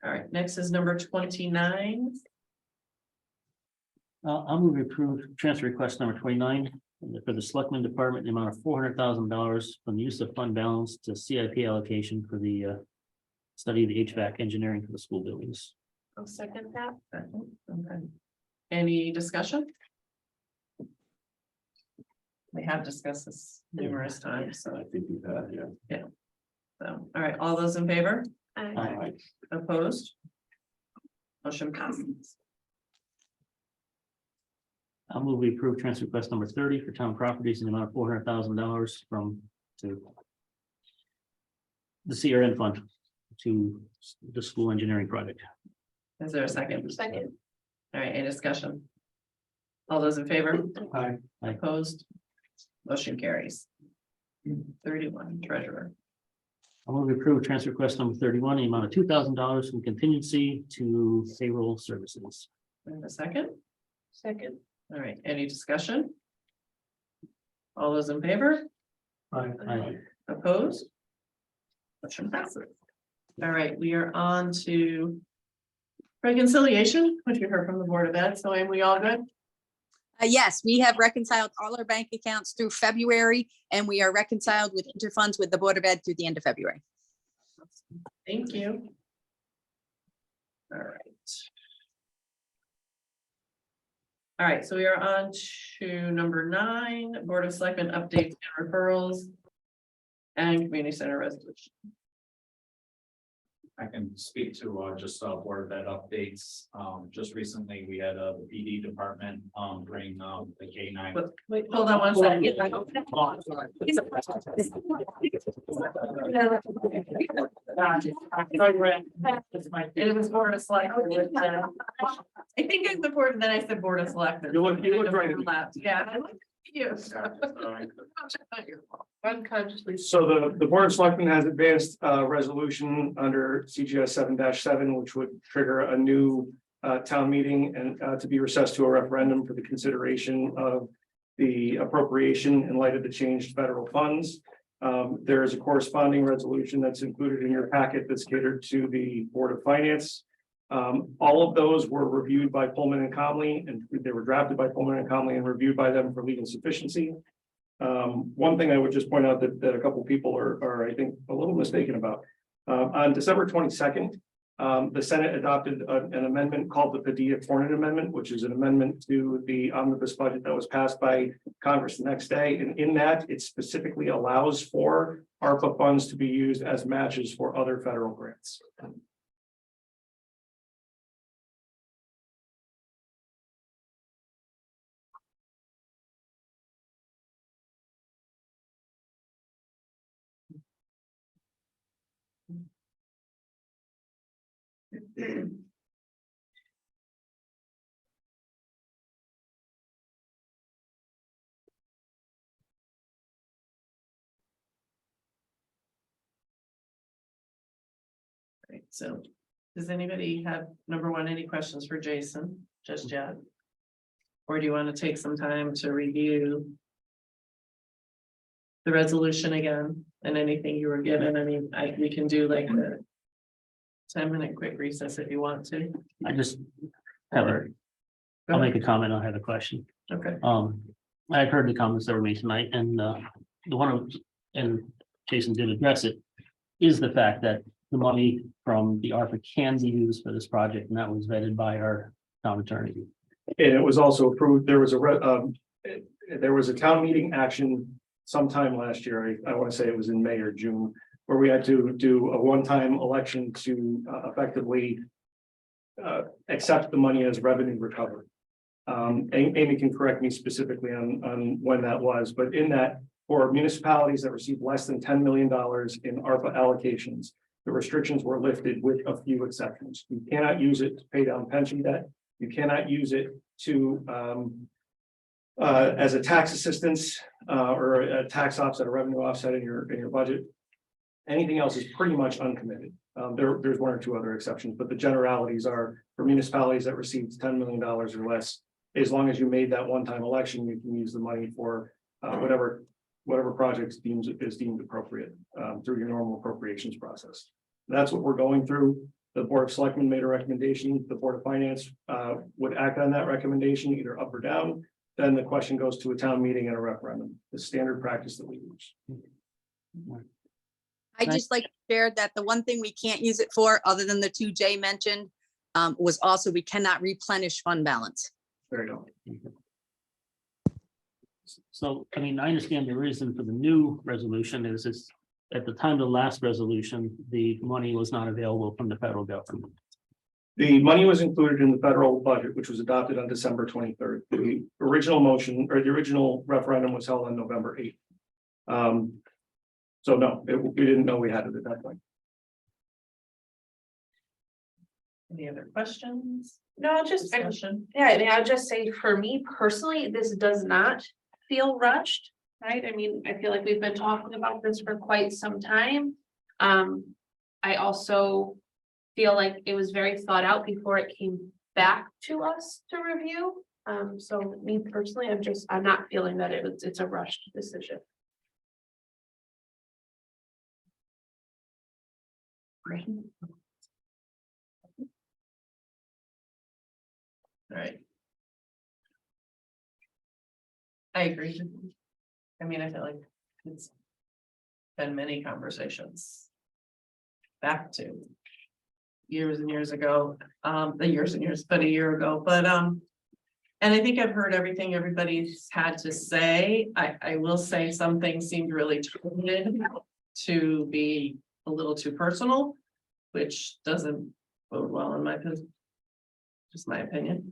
All right, next is number 29. I'll move we approve transfer request number 29 for the selectmen department, in the amount of $400,000 from the use of fund balance to CIP allocation for the study of the HVAC engineering for the school buildings. I'll second that. Okay. Any discussion? We have discussed this numerous times, so, I think we've had, yeah. so, all right, all those in favor? Aye. Opposed? Motion passes. I'll move we approve transfer request number 30 for town properties in the amount of $400,000 from to the CRN fund to the school engineering project. Is there a second? Second. All right, any discussion? All those in favor? Aye. Opposed? Motion carries. 31, treasurer. I'll move we approve transfer request number 31, the amount of $2,000 from contingency to payroll services. And a second? Second. All right, any discussion? All those in favor? Aye. Opposed? Motion passes. All right, we are on to reconciliation, which we heard from the Board of Ed. So are we all good? Yes, we have reconciled all our bank accounts through February, and we are reconciled with interfunds with the Board of Ed through the end of February. Thank you. All right. All right, so we are on to number 9, Board of Selectmen updates and referrals and community center resolution. I can speak to just Board of Ed updates. Just recently, we had the PD department bring the K9. But wait, hold on one second. It was Board of Selectmen. I think it's the board, then I said Board of Selectmen. You look right. Yeah, I look at you. Unconsciously. So the Board of Selectmen has advanced a resolution under CGS 7-7, which would trigger a new town meeting and to be recessed to a referendum for the consideration of the appropriation in light of the changed federal funds. There is a corresponding resolution that's included in your packet that's catered to the Board of Finance. All of those were reviewed by Pullman and Conley, and they were drafted by Pullman and Conley and reviewed by them for legal sufficiency. One thing I would just point out that a couple people are, I think, a little mistaken about. On December 22nd, the Senate adopted an amendment called the Padilla-Cornyn Amendment, which is an amendment to the omnibus budget that was passed by Congress the next day. And in that, it specifically allows for ARPA funds to be used as matches for other federal grants. Right, so does anybody have, number one, any questions for Jason just yet? Or do you want to take some time to review the resolution again and anything you were given? I mean, we can do like a 10-minute quick recess if you want to. I just have a, I'll make a comment, I'll have a question. Okay. I've heard the comments that were made tonight, and the one, and Jason did address it, is the fact that the money from the ARPA can be used for this project, and that was vetted by our town attorney. And it was also approved, there was a town meeting action sometime last year, I want to say it was in May or June, where we had to do a one-time election to effectively accept the money as revenue recovery. Amy can correct me specifically on when that was, but in that, for municipalities that received less than $10 million in ARPA allocations, the restrictions were lifted with a few exceptions. You cannot use it to pay down pension debt. You cannot use it to as a tax assistance or a tax offset, a revenue offset in your budget. Anything else is pretty much uncommitted. There's one or two other exceptions, but the generalities are for municipalities that received $10 million or less. As long as you made that one-time election, you can use the money for whatever project is deemed appropriate through your normal appropriations process. That's what we're going through. The Board of Selectmen made a recommendation. The Board of Finance would act on that recommendation, either up or down. Then the question goes to a town meeting and a referendum, the standard practice that we use. I just like to share that the one thing we can't use it for, other than the two Jay mentioned, was also we cannot replenish fund balance. There you go. So, I mean, I understand the reason for the new resolution is it's, at the time of the last resolution, the money was not available from the federal government. The money was included in the federal budget, which was adopted on December 23rd. The original motion or the original referendum was held on November 8th. So no, we didn't know we had it at that point. Any other questions? No, just, Discussion? yeah, I mean, I'll just say, for me personally, this does not feel rushed, right? I mean, I feel like we've been talking about this for quite some time. I also feel like it was very thought out before it came back to us to review. So me personally, I'm not feeling that it's a rushed decision. All right. I agree. I mean, I feel like it's been many conversations back to years and years ago, but a year ago, but and I think I've heard everything everybody's had to say. I will say some things seemed really targeted to be a little too personal, which doesn't bode well in my opinion. Just my opinion.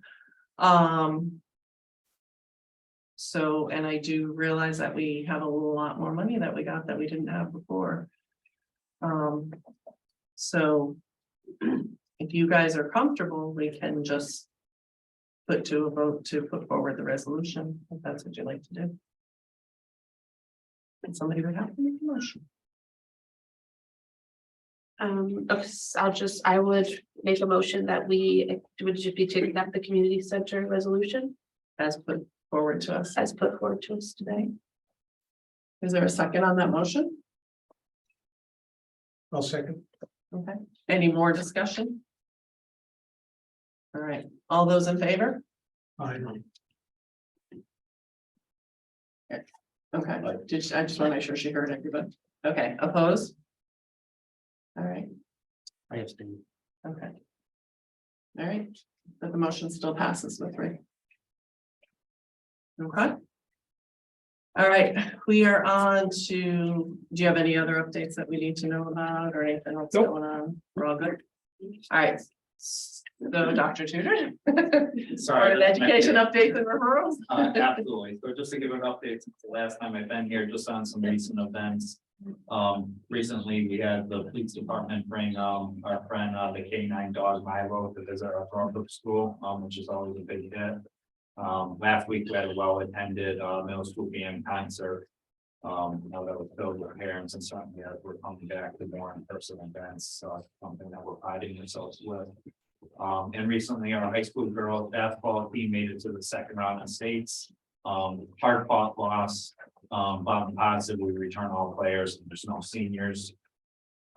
So, and I do realize that we have a lot more money that we got that we didn't have before. So if you guys are comfortable, we can just put to a vote to put forward the resolution, if that's what you'd like to do. And somebody would have to make a motion. Okay, I would make a motion that we would just be to accept the community center resolution As put forward to us. as put forward to us today. Is there a second on that motion? I'll second. Okay, any more discussion? All right, all those in favor? I Okay, I just want to make sure she heard everybody. Okay, opposed? All right, I abstain. okay. All right, but the motion still passes with 3. Okay. All right, we are on to, do you have any other updates that we need to know about or anything else Nope. going on? We're all good? All right. So Dr. Tudor. Sorry, Or education updates and referrals? Absolutely. So just to give an update since the last time I've been here, just on some recent events. Recently, we had the police department bring, our friend, the K9 dog Milo to visit our Thornbrook school, which is always a big hit. Last week we had a well-attended, middle school band concert. That was filled with parents, and certainly as we're coming back to more in-person events, something that we're priding ourselves with. And recently our high school girls basketball team made it to the second round of states. Hard fought loss, but I'm positive we return all players, and there's no seniors.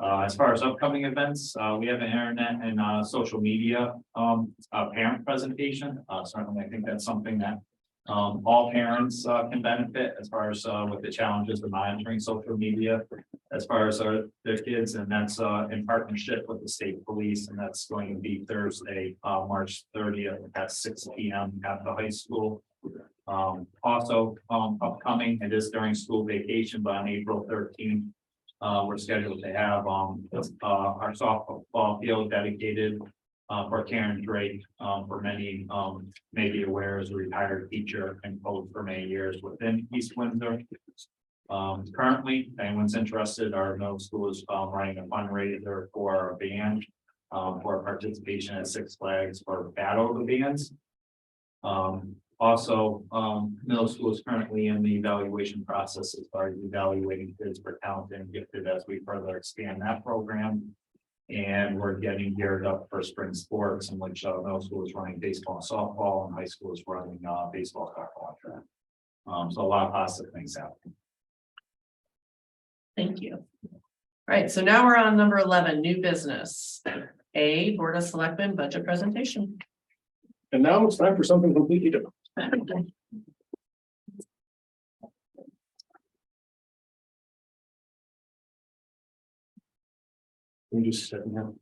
As far as upcoming events, we have an internet and social media parent presentation. Certainly, I think that's something that all parents can benefit as far as with the challenges of monitoring social media as far as their kids, and that's in partnership with the state police, and that's going to be Thursday, March 30th at 6 p.m. at the high school. Also upcoming, it is during school vacation, but on April 13th. We're scheduled to have our softball field dedicated for Karen Drake. For many may be aware, as a retired teacher and coach for many years within East Windsor. Currently, if anyone's interested, our middle school is running a fundraiser for a band for participation at Six Flags for Battle of the Bands. Also, middle school is currently in the evaluation process as far as evaluating kids for talented and gifted as we further expand that program. And we're getting geared up for spring sports, in which middle school is running baseball and softball, and high school is running baseball, softball, and track. So a lot of positive things happening. Thank you. All right, so now we're on number 11, new business. A Board of Selectmen budget presentation. And now it's time for something completely different. We just sit now.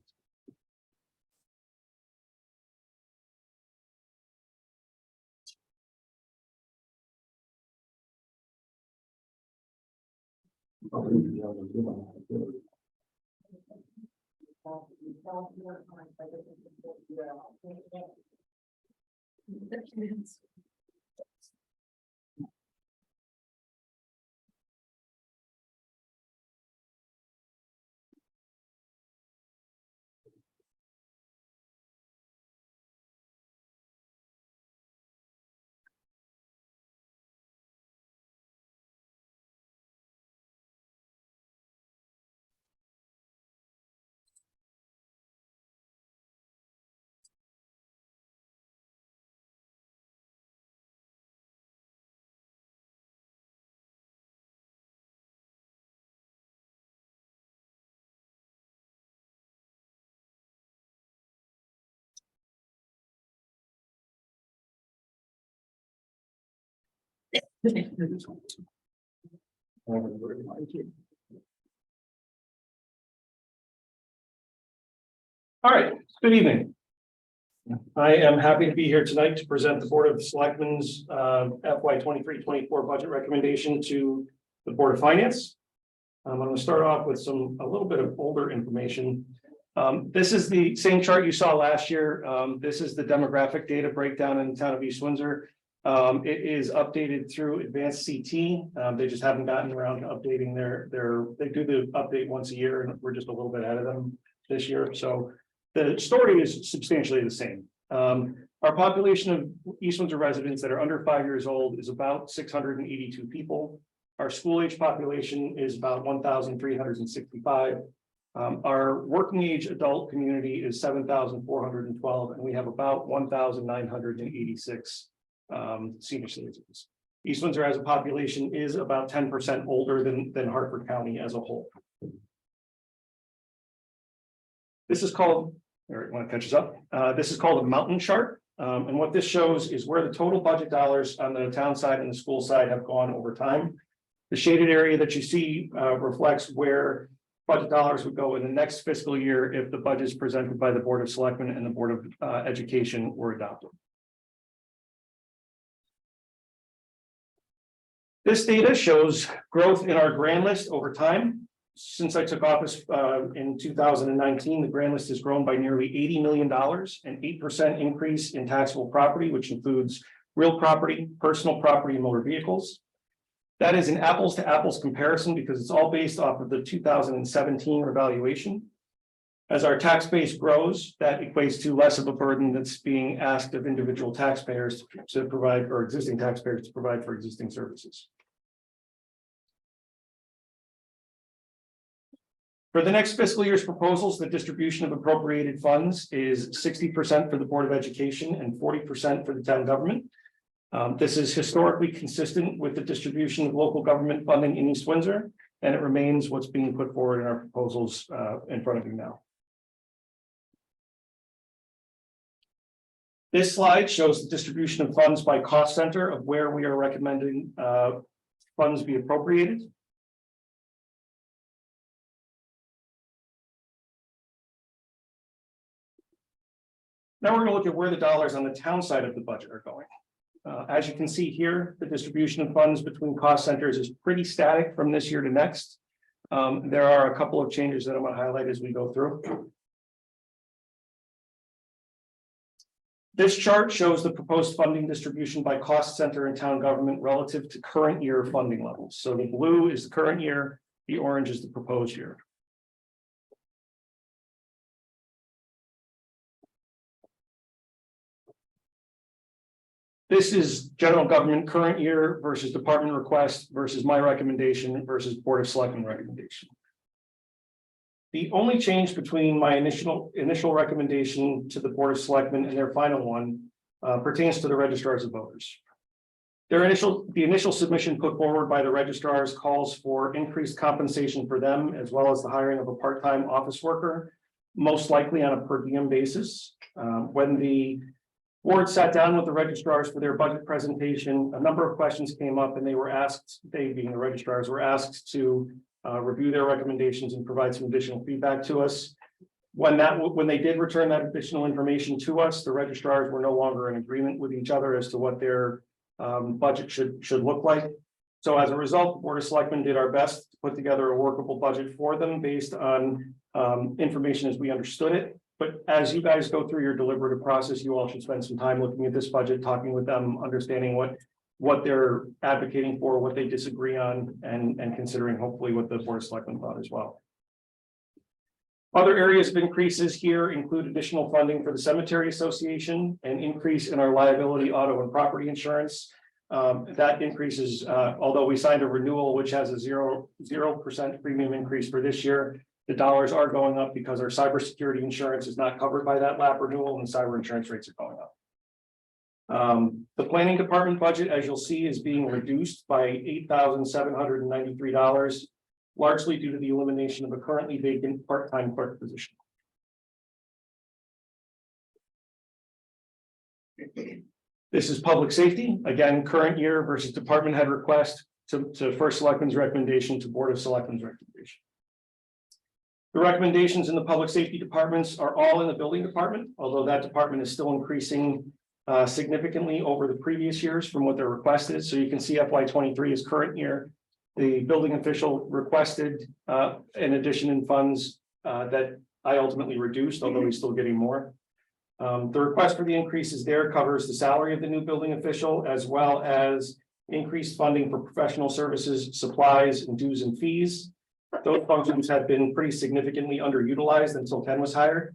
All right, good evening. I am happy to be here tonight to present the Board of Selectmen's FY 23-24 budget recommendation to the Board of Finance. I'm going to start off with a little bit of older information. This is the same chart you saw last year. This is the demographic data breakdown in the town of East Windsor. It is updated through Advanced CT. They just haven't gotten around to updating they do the update once a year, and we're just a little bit ahead of them this year. So the story is substantially the same. Our population of East Windsor residents that are under 5 years old is about 682 people. Our school age population is about 1,365. Our working age adult community is 7,412, and we have about 1,986 senior citizens. East Windsor as a population is about 10% older than Hartford County as a whole. This is called, or when it catches up, this is called a mountain chart. And what this shows is where the total budget dollars on the town side and the school side have gone over time. The shaded area that you see reflects where budget dollars would go in the next fiscal year if the budgets presented by the Board of Selectmen and the Board of Education were adopted. This data shows growth in our grand list over time. Since I took office in 2019, the grand list has grown by nearly $80 million, an 8% increase in taxable property, which includes real property, personal property, and motor vehicles. That is an apples to apples comparison because it's all based off of the 2017 revaluation. As our tax base grows, that equates to less of a burden that's being asked of individual taxpayers to provide, or existing taxpayers to provide for existing services. For the next fiscal year's proposals, the distribution of appropriated funds is 60% for the Board of Education and 40% for the town government. This is historically consistent with the distribution of local government funding in East Windsor, and it remains what's being put forward in our proposals in front of you now. This slide shows the distribution of funds by cost center of where we are recommending funds be appropriated. Now we're going to look at where the dollars on the town side of the budget are going. As you can see here, the distribution of funds between cost centers is pretty static from this year to next. There are a couple of changes that I'm going to highlight as we go through. This chart shows the proposed funding distribution by cost center and town government relative to current year funding levels. So the blue is the current year, the orange is the proposed year. This is general government current year versus department request versus my recommendation versus Board of Selectmen recommendation. The only change between my initial recommendation to the Board of Selectmen and their final one pertains to the registrars of voters. The initial submission put forward by the registrars calls for increased compensation for them, as well as the hiring of a part-time office worker, most likely on a per diem basis. When the board sat down with the registrars for their budget presentation, a number of questions came up and they were asked, they being the registrars, were asked to review their recommendations and provide some additional feedback to us. When they did return that additional information to us, the registrars were no longer in agreement with each other as to what their budget should look like. So as a result, the Board of Selectmen did our best to put together a workable budget for them based on information as we understood it. But as you guys go through your deliberative process, you all should spend some time looking at this budget, talking with them, understanding what they're advocating for, what they disagree on, and considering hopefully what the Board of Selectmen thought as well. Other areas of increases here include additional funding for the Cemetery Association, an increase in our liability, auto, and property insurance. That increases, although we signed a renewal which has a 0% premium increase for this year, the dollars are going up because our cybersecurity insurance is not covered by that lap renewal and cyber insurance rates are going up. The planning department budget, as you'll see, is being reduced by $8,793, largely due to the elimination of a currently vacant part-time clerk position. This is public safety, again, current year versus department head request to First Selectmen's recommendation to Board of Selectmen's recommendation. The recommendations in the public safety departments are all in the building department, although that department is still increasing significantly over the previous years from what their request is. So you can see FY23 is current year. The building official requested an addition in funds that I ultimately reduced, although he's still getting more. The request for the increases there covers the salary of the new building official, as well as increased funding for professional services, supplies, and dues and fees. Those functions have been pretty significantly underutilized until Ken was hired.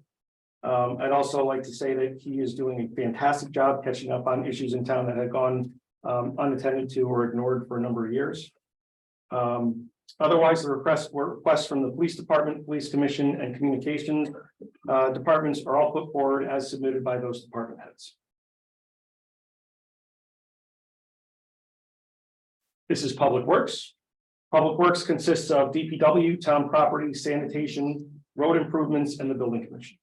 I'd also like to say that he is doing a fantastic job catching up on issues in town that had gone unattended to or ignored for a number of years. Otherwise, the requests from the police department, police commission, and communications departments are all put forward as submitted by those department heads. This is Public Works. Public Works consists of DPW, town property, sanitation, road improvements, and the building commission.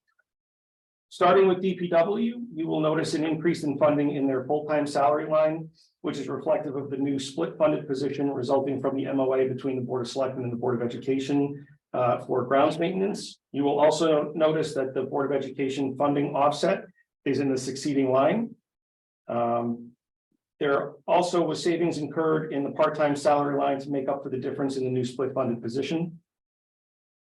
Starting with DPW, you will notice an increase in funding in their full-time salary line, which is reflective of the new split funded position resulting from the MOA between the Board of Selectmen and the Board of Education for grounds maintenance. You will also notice that the Board of Education funding offset is in the succeeding line. There also was savings incurred in the part-time salary line to make up for the difference in the new split funded position.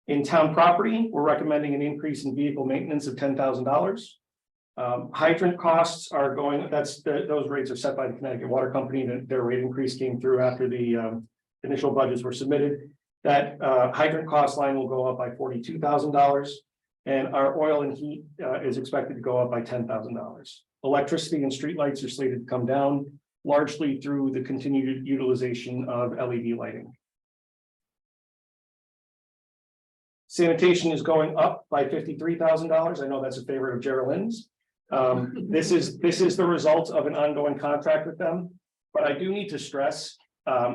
In town property, we're recommending an increase in vehicle maintenance of $10,000. Hydrant costs are going, those rates are set by the Connecticut Water Company, and their rate increase came through after the initial budgets were submitted. That hydrant cost line will go up by $42,000, and our oil and heat is expected to go up by $10,000. Electricity and streetlights are slated to come down, largely through the continued utilization of LED lighting. Sanitation is going up by $53,000. I know that's a favorite of Geraldine's. This is the result of an ongoing contract with them, but I do need to stress,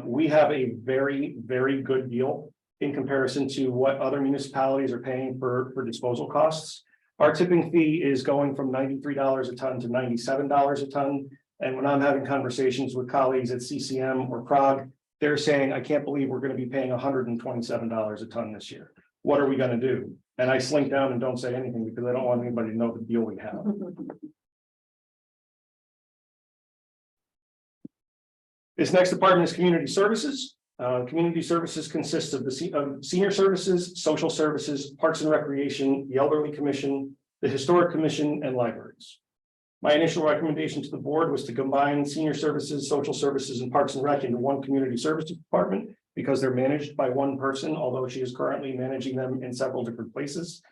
we have a very, very good deal in comparison to what other municipalities are paying for disposal costs. Our tipping fee is going from $93 a ton to $97 a ton. And when I'm having conversations with colleagues at CCM or CROG, they're saying, I can't believe we're going to be paying $127 a ton this year. What are we going to do? And I slink down and don't say anything because I don't want anybody to know the deal we have. This next department is community services. Community services consists of senior services, social services, parks and recreation, the elderly commission, the historic commission, and libraries. My initial recommendation to the board was to combine senior services, social services, and parks and rec into one community services department because they're managed by one person, although she is currently managing them in several different places.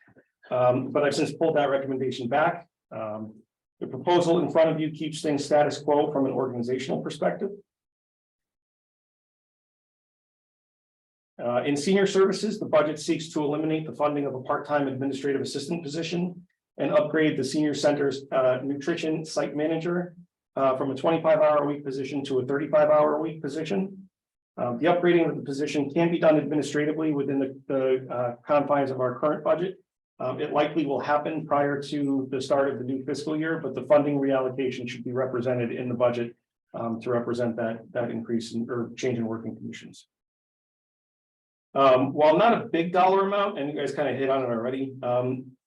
But I've since pulled that recommendation back. The proposal in front of you keeps things status quo from an organizational perspective. In senior services, the budget seeks to eliminate the funding of a part-time administrative assistant position and upgrade the senior center's nutrition site manager from a 25-hour-a-week position to a 35-hour-a-week position. The upgrading of the position can be done administratively within the confines of our current budget. It likely will happen prior to the start of the new fiscal year, but the funding reallocation should be represented in the budget to represent that increase in or change in working conditions. While not a big dollar amount, and you guys kind of hit on it already,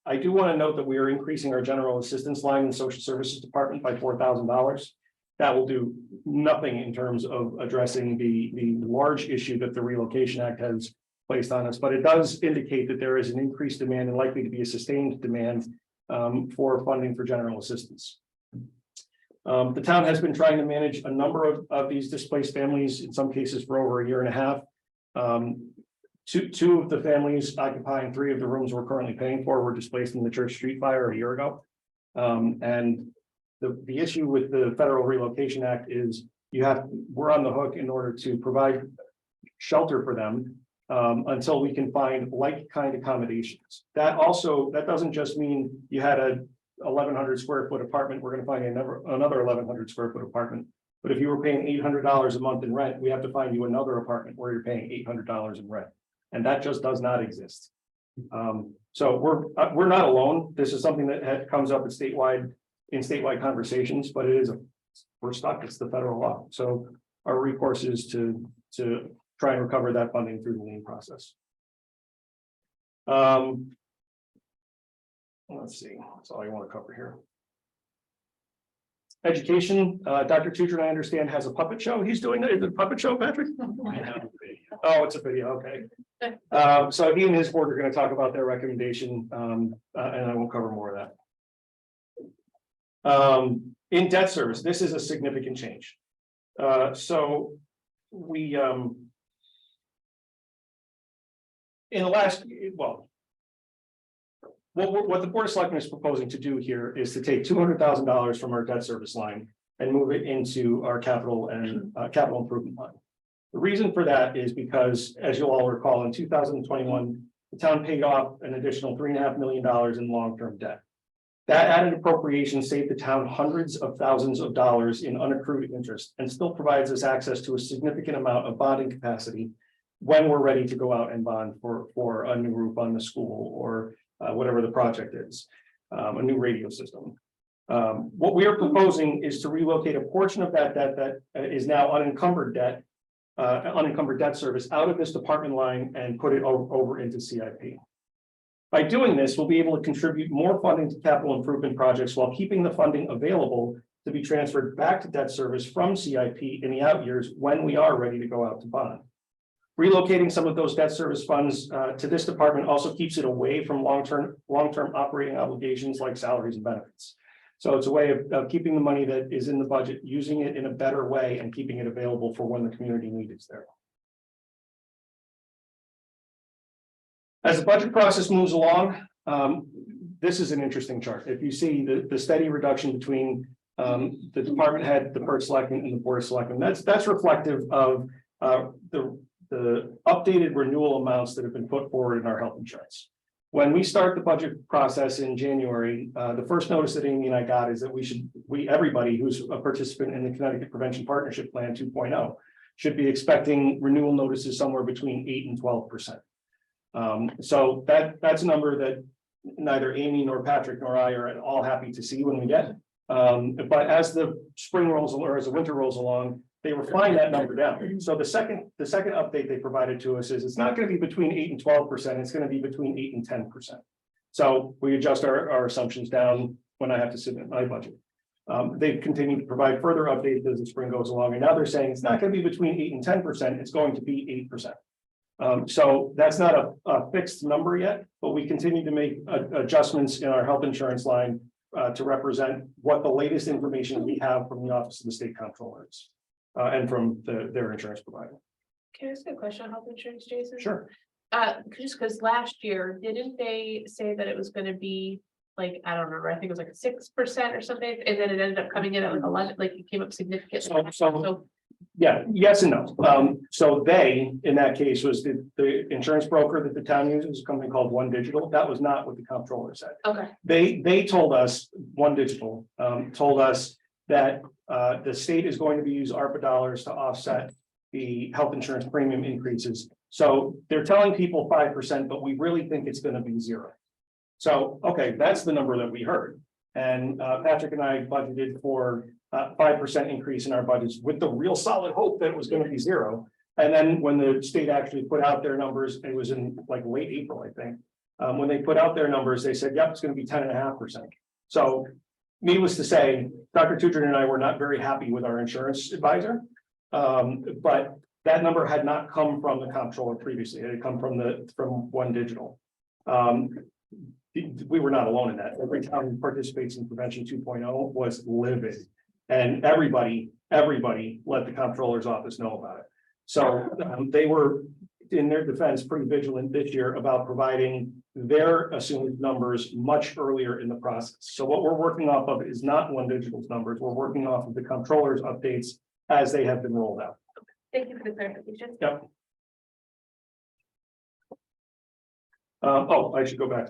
I do want to note that we are increasing our general assistance line in the social services department by $4,000. That will do nothing in terms of addressing the large issue that the Relocation Act has placed on us, but it does indicate that there is an increased demand and likely to be a sustained demand for funding for general assistance. The town has been trying to manage a number of these displaced families, in some cases for over a year and a half. Two of the families occupying 3 of the rooms we're currently paying for were displaced in the Church Street fire a year ago. And the issue with the Federal Relocation Act is we're on the hook in order to provide shelter for them until we can find like kind accommodations. That doesn't just mean you had a 1,100 square foot apartment, we're going to find another 1,100 square foot apartment. But if you were paying $800 a month in rent, we have to find you another apartment where you're paying $800 in rent. And that just does not exist. So we're not alone. This is something that comes up in statewide conversations, but we're stuck. It's the federal law. So our recourse is to try and recover that funding through the lien process. Let's see. That's all I want to cover here. Education, Dr. Tudrin, I understand, has a puppet show. He's doing it. Is it a puppet show, Patrick? Oh, it's a video. Okay. So he and his board are going to talk about their recommendation, and I won't cover more of that. In debt service, this is a significant change. So we, in the last, what the Board of Selectmen is proposing to do here is to take $200,000 from our debt service line and move it into our capital and capital improvement line. The reason for that is because, as you'll all recall, in 2021, the town paid off an additional $3.5 million in long-term debt. That added appropriation saved the town hundreds of thousands of dollars in unaccrued interest and still provides us access to a significant amount of bonding capacity when we're ready to go out and bond for a new roof on the school or whatever the project is, a new radio system. What we are proposing is to relocate a portion of that debt that is now unencumbered debt service out of this department line and put it over into CIP. By doing this, we'll be able to contribute more funding to capital improvement projects while keeping the funding available to be transferred back to debt service from CIP in the out years when we are ready to go out to bond. Relocating some of those debt service funds to this department also keeps it away from long-term operating obligations like salaries and benefits. So it's a way of keeping the money that is in the budget, using it in a better way and keeping it available for when the community need is there. As the budget process moves along, this is an interesting chart. If you see the steady reduction between the department head, the board of selectmen, and the board of selectmen, that's reflective of the updated renewal amounts that have been put forward in our health insurance. When we start the budget process in January, the first notice that Amy and I got is that everybody who's a participant in the Connecticut Prevention Partnership Plan 2.0 should be expecting renewal notices somewhere between 8 and 12%. So that's a number that neither Amy nor Patrick nor I are at all happy to see when we get. But as the spring rolls or as the winter rolls along, they refine that number down. So the second update they provided to us is it's not going to be between 8 and 12%. It's going to be between 8 and 10%. So we adjust our assumptions down when I have to submit my budget. They've continued to provide further updates as the spring goes along, and now they're saying it's not going to be between 8 and 10%. It's going to be 8%. So that's not a fixed number yet, but we continue to make adjustments in our health insurance line to represent what the latest information we have from the Office of the State Comptroller is. And from their insurance provider. Can I ask a question on health insurance, Jason? Sure. Just because last year, didn't they say that it was gonna be like, I don't remember, I think it was like 6% or something, and then it ended up coming in at like 11, like it came up significantly. So yeah, yes and no. So they, in that case, was the insurance broker that the town uses, a company called One Digital. That was not what the comptroller said. Okay, They told us, One Digital told us that the state is going to be use ARPA dollars to offset the health insurance premium increases. So they're telling people 5%, but we really think it's going to be 0. So, okay, that's the number that we heard. And Patrick and I budgeted for 5% increase in our budgets with the real solid hope that it was going to be 0. And then when the state actually put out their numbers, it was in like late April, I think. When they put out their numbers, they said, yep, it's going to be 10.5%. So needless to say, Dr. Tudrin and I were not very happy with our insurance advisor. But that number had not come from the comptroller previously. It had come from One Digital. We were not alone in that. Every town who participates in Prevention 2.0 was livid. And everybody let the comptroller's office know about it. So they were, in their defense, pretty vigilant this year about providing their assumed numbers much earlier in the process. So what we're working off of is not One Digital's numbers. We're working off of the comptroller's updates as they have been rolled out. thank you for the clarification. Yep. I should go back.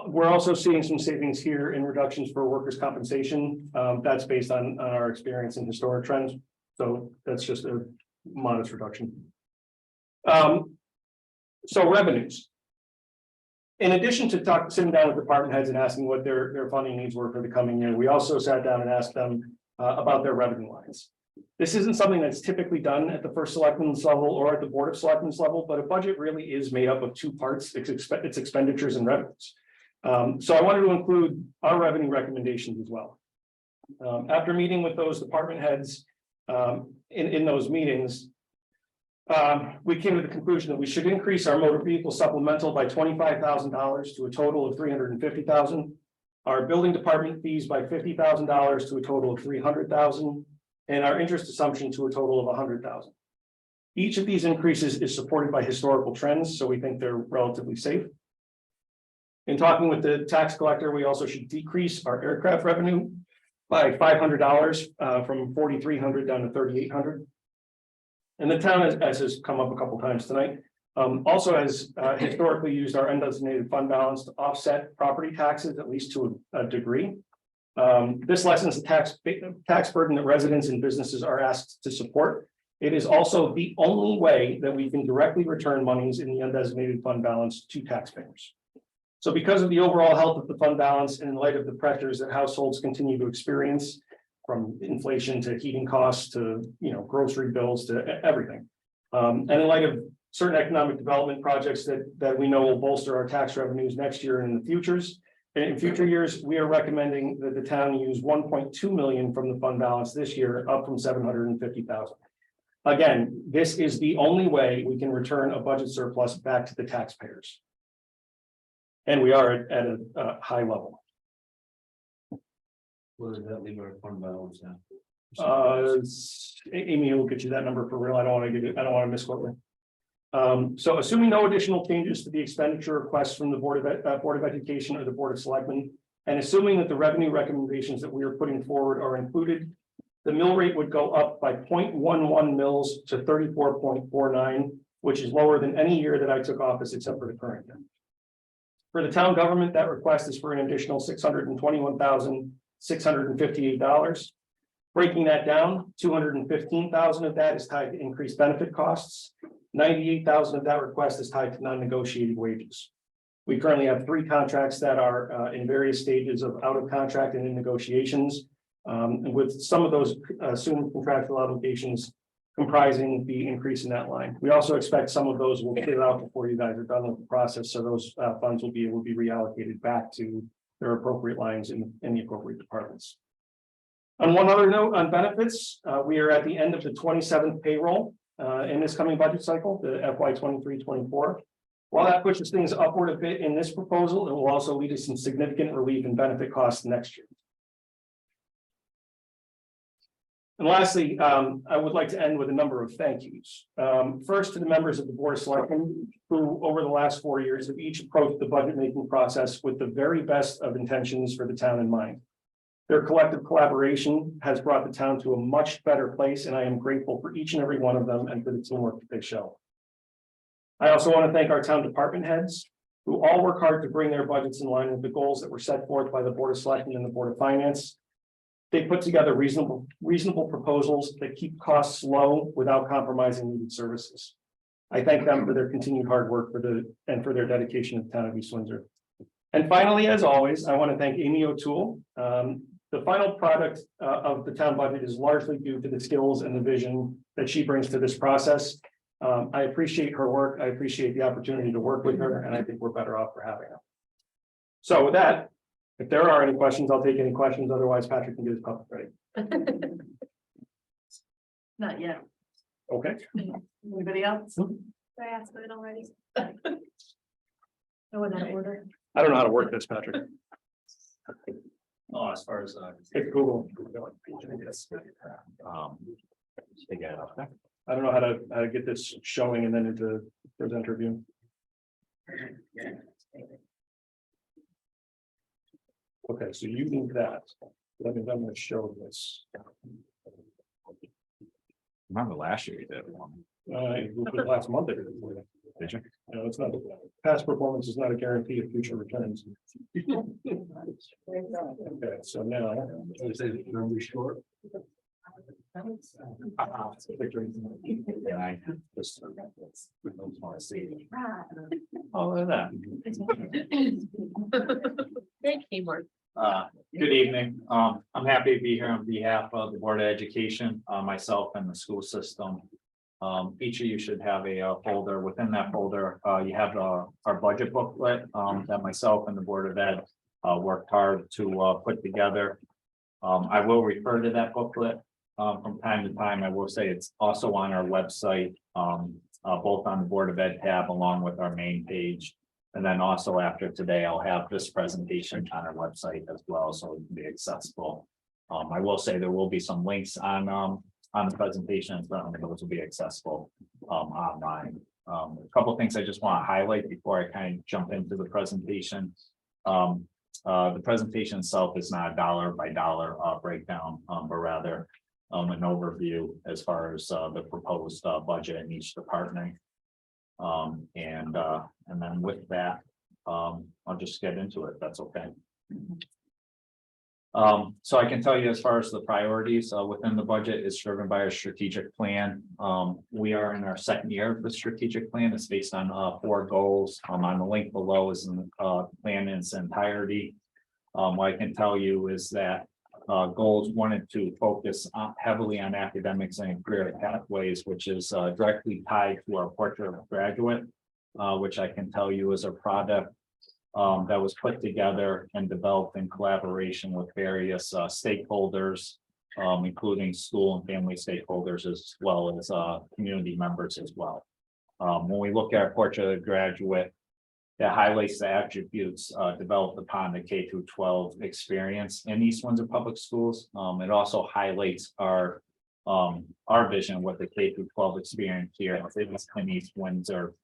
We're also seeing some savings here in reductions for workers' compensation. That's based on our experience in historic trends. So that's just a modest reduction. So revenues. In addition to sitting down with department heads and asking what their funding needs were for the coming year, we also sat down and asked them about their revenue lines. This isn't something that's typically done at the first selectmen's level or at the board of selectmen's level, but a budget really is made up of two parts. It's expenditures and revenues. So I wanted to include our revenue recommendations as well. After meeting with those department heads in those meetings, we came to the conclusion that we should increase our motor vehicle supplemental by $25,000 to a total of $350,000. Our building department fees by $50,000 to a total of $300,000, and our interest assumption to a total of $100,000. Each of these increases is supported by historical trends, so we think they're relatively safe. In talking with the tax collector, we also should decrease our aircraft revenue by $500 from $4,300 down to $3,800. And the town, as has come up a couple times tonight, also has historically used our undesignated fund balance to offset property taxes, at least to a degree. This lessens the tax burden that residents and businesses are asked to support. It is also the only way that we can directly return monies in the undesignated fund balance to taxpayers. So because of the overall health of the fund balance and in light of the pressures that households continue to experience, from inflation to heating costs to, grocery bills to everything. And in light of certain economic development projects that we know will bolster our tax revenues next year and in the futures. In future years, we are recommending that the town use 1.2 million from the fund balance this year, up from 750,000. Again, this is the only way we can return a budget surplus back to the taxpayers. And we are at a high level. Where does that leave our fund balance now? Amy will get you that number for real. I don't want to give you, I don't want to misquote you. So assuming no additional changes to the expenditure requests from the Board of Education or the Board of Selectmen, and assuming that the revenue recommendations that we are putting forward are included, the mill rate would go up by 0.11 mils to 34.49, which is lower than any year that I took office except for the current year. For the town government, that request is for an additional $621,658. Breaking that down, $215,000 of that is tied to increased benefit costs. $98,000 of that request is tied to non-negotiated wages. We currently have 3 contracts that are in various stages of out of contract and in negotiations, with some of those assumed contractual obligations comprising the increase in that line. We also expect some of those will clear out before you guys are done with the process, so those funds will be able to be reallocated back to their appropriate lines in the appropriate departments. On one other note, on benefits, we are at the end of the 27th payroll in this coming budget cycle, the FY 23-24. While that pushes things upward a bit in this proposal, it will also lead to some significant relief in benefit costs next year. And lastly, I would like to end with a number of thank yous. First, to the members of the Board of Selectmen, who over the last 4 years have each approached the budget making process with the very best of intentions for the town in mind. Their collective collaboration has brought the town to a much better place, and I am grateful for each and every one of them and for the teamwork that they show. I also want to thank our town department heads, who all work hard to bring their budgets in line with the goals that were set forth by the Board of Selectmen and the Board of Finance. They put together reasonable proposals that keep costs low without compromising needed services. I thank them for their continued hard work and for their dedication to the town of East Windsor. And finally, as always, I want to thank Amy O'Toole. The final product of the town budget is largely due to the skills and the vision that she brings to this process. I appreciate her work. I appreciate the opportunity to work with her, and I think we're better off for having her. So with that, if there are any questions, I'll take any questions. Otherwise, Patrick can get his puppet ready. Not yet. Okay. Anybody else? Did I ask it already? No one in order. I don't know how to work this, Patrick. Oh, as far as, Hit Google. I don't know how to get this showing and then into presenter view. Okay, so you need that. I'm going to show this. remember last year you did one. Last month. I did it for you. Did you? No, it's not. Past performance is not a guarantee of future returns. Okay, so now. Short. Oh, look at that. Great teamwork. Good evening. I'm happy to be here on behalf of the Board of Education, myself and the school system. Each of you should have a folder. Within that folder, you have our budget booklet that myself and the Board of Ed worked hard to put together. I will refer to that booklet from time to time. I will say it's also on our website, both on the Board of Ed tab along with our main page. And then also after today, I'll have this presentation on our website as well, so it can be accessible. I will say there will be some links on the presentation, but those will be accessible online. A couple of things I just want to highlight before I kind of jump into the presentation. The presentation itself is not a dollar by dollar breakdown, but rather an overview as far as the proposed budget in each department. And then with that, I'll just get into it. That's okay. So I can tell you as far as the priorities within the budget is driven by our strategic plan. We are in our second year of the strategic plan. It's based on 4 goals. On the link below is in the plan in its entirety. What I can tell you is that goals 1 and 2 focus heavily on academics and career pathways, which is directly tied to our portrait of a graduate, which I can tell you is a product that was put together and developed in collaboration with various stakeholders, including school and family stakeholders, as well as community members as well. When we look at our portrait of the graduate, that highlights the attributes developed upon the K-12 experience in East Windsor Public Schools. It also highlights our vision of what the K-12 experience here in East Windsor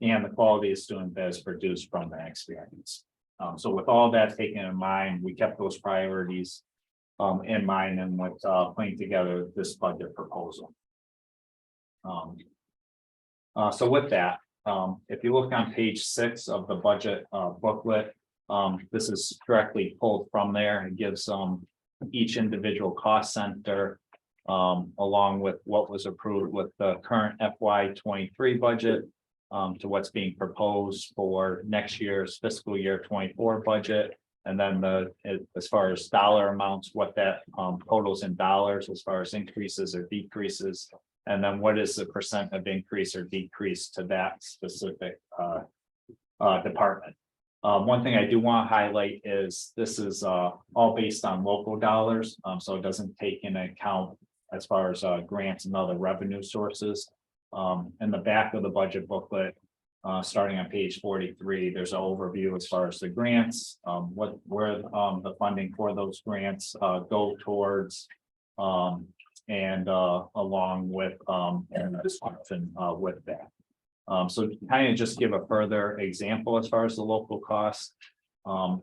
and the quality of student that is produced from that experience. So with all that taken in mind, we kept those priorities in mind and with putting together this budget proposal. So with that, if you look on page 6 of the budget booklet, this is directly pulled from there. It gives each individual cost center along with what was approved with the current FY23 budget to what's being proposed for next year's fiscal year 24 budget. And then as far as dollar amounts, what that totals in dollars as far as increases or decreases. And then what is the percent of increase or decrease to that specific department. One thing I do want to highlight is this is all based on local dollars. So it doesn't take into account as far as grants and other revenue sources. In the back of the budget booklet, starting on page 43, there's an overview as far as the grants, where the funding for those grants go towards, and along with and the description with that. So kind of just give a further example as far as the local costs. A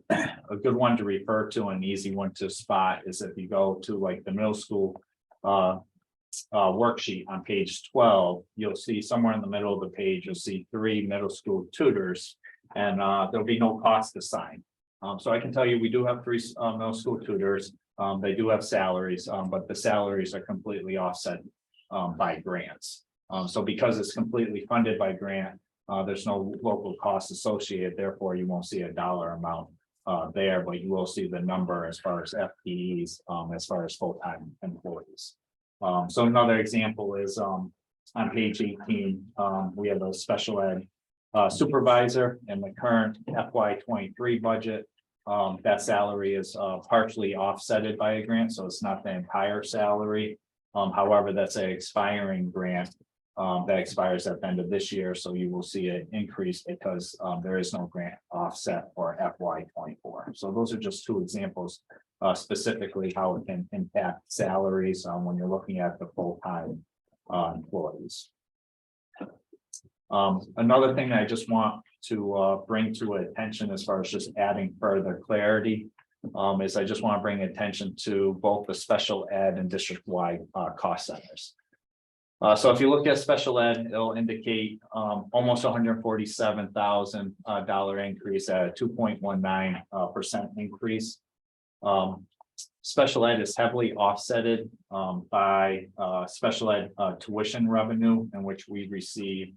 good one to refer to, an easy one to spot is if you go to like the middle school worksheet on page 12, you'll see somewhere in the middle of the page, you'll see 3 middle school tutors, and there'll be no cost assigned. So I can tell you, we do have 3 middle school tutors. They do have salaries, but the salaries are completely offset by grants. So because it's completely funded by grant, there's no local costs associated. Therefore, you won't see a dollar amount there, but you will see the number as far as FTEs, as far as full-time employees. So another example is on page 18, we have a special ed supervisor in the current FY23 budget. That salary is partially offsetted by a grant, so it's not the entire salary. However, that's an expiring grant that expires at the end of this year, so you will see an increase because there is no grant offset for FY24. So those are just 2 examples specifically how it can impact salaries when you're looking at the full-time employees. Another thing I just want to bring to attention as far as just adding further clarity is I just want to bring attention to both the special ed and district-wide cost centers. So if you look at special ed, it'll indicate almost $147,000 increase at a 2.19% increase. Special ed is heavily offsetted by special ed tuition revenue, in which we receive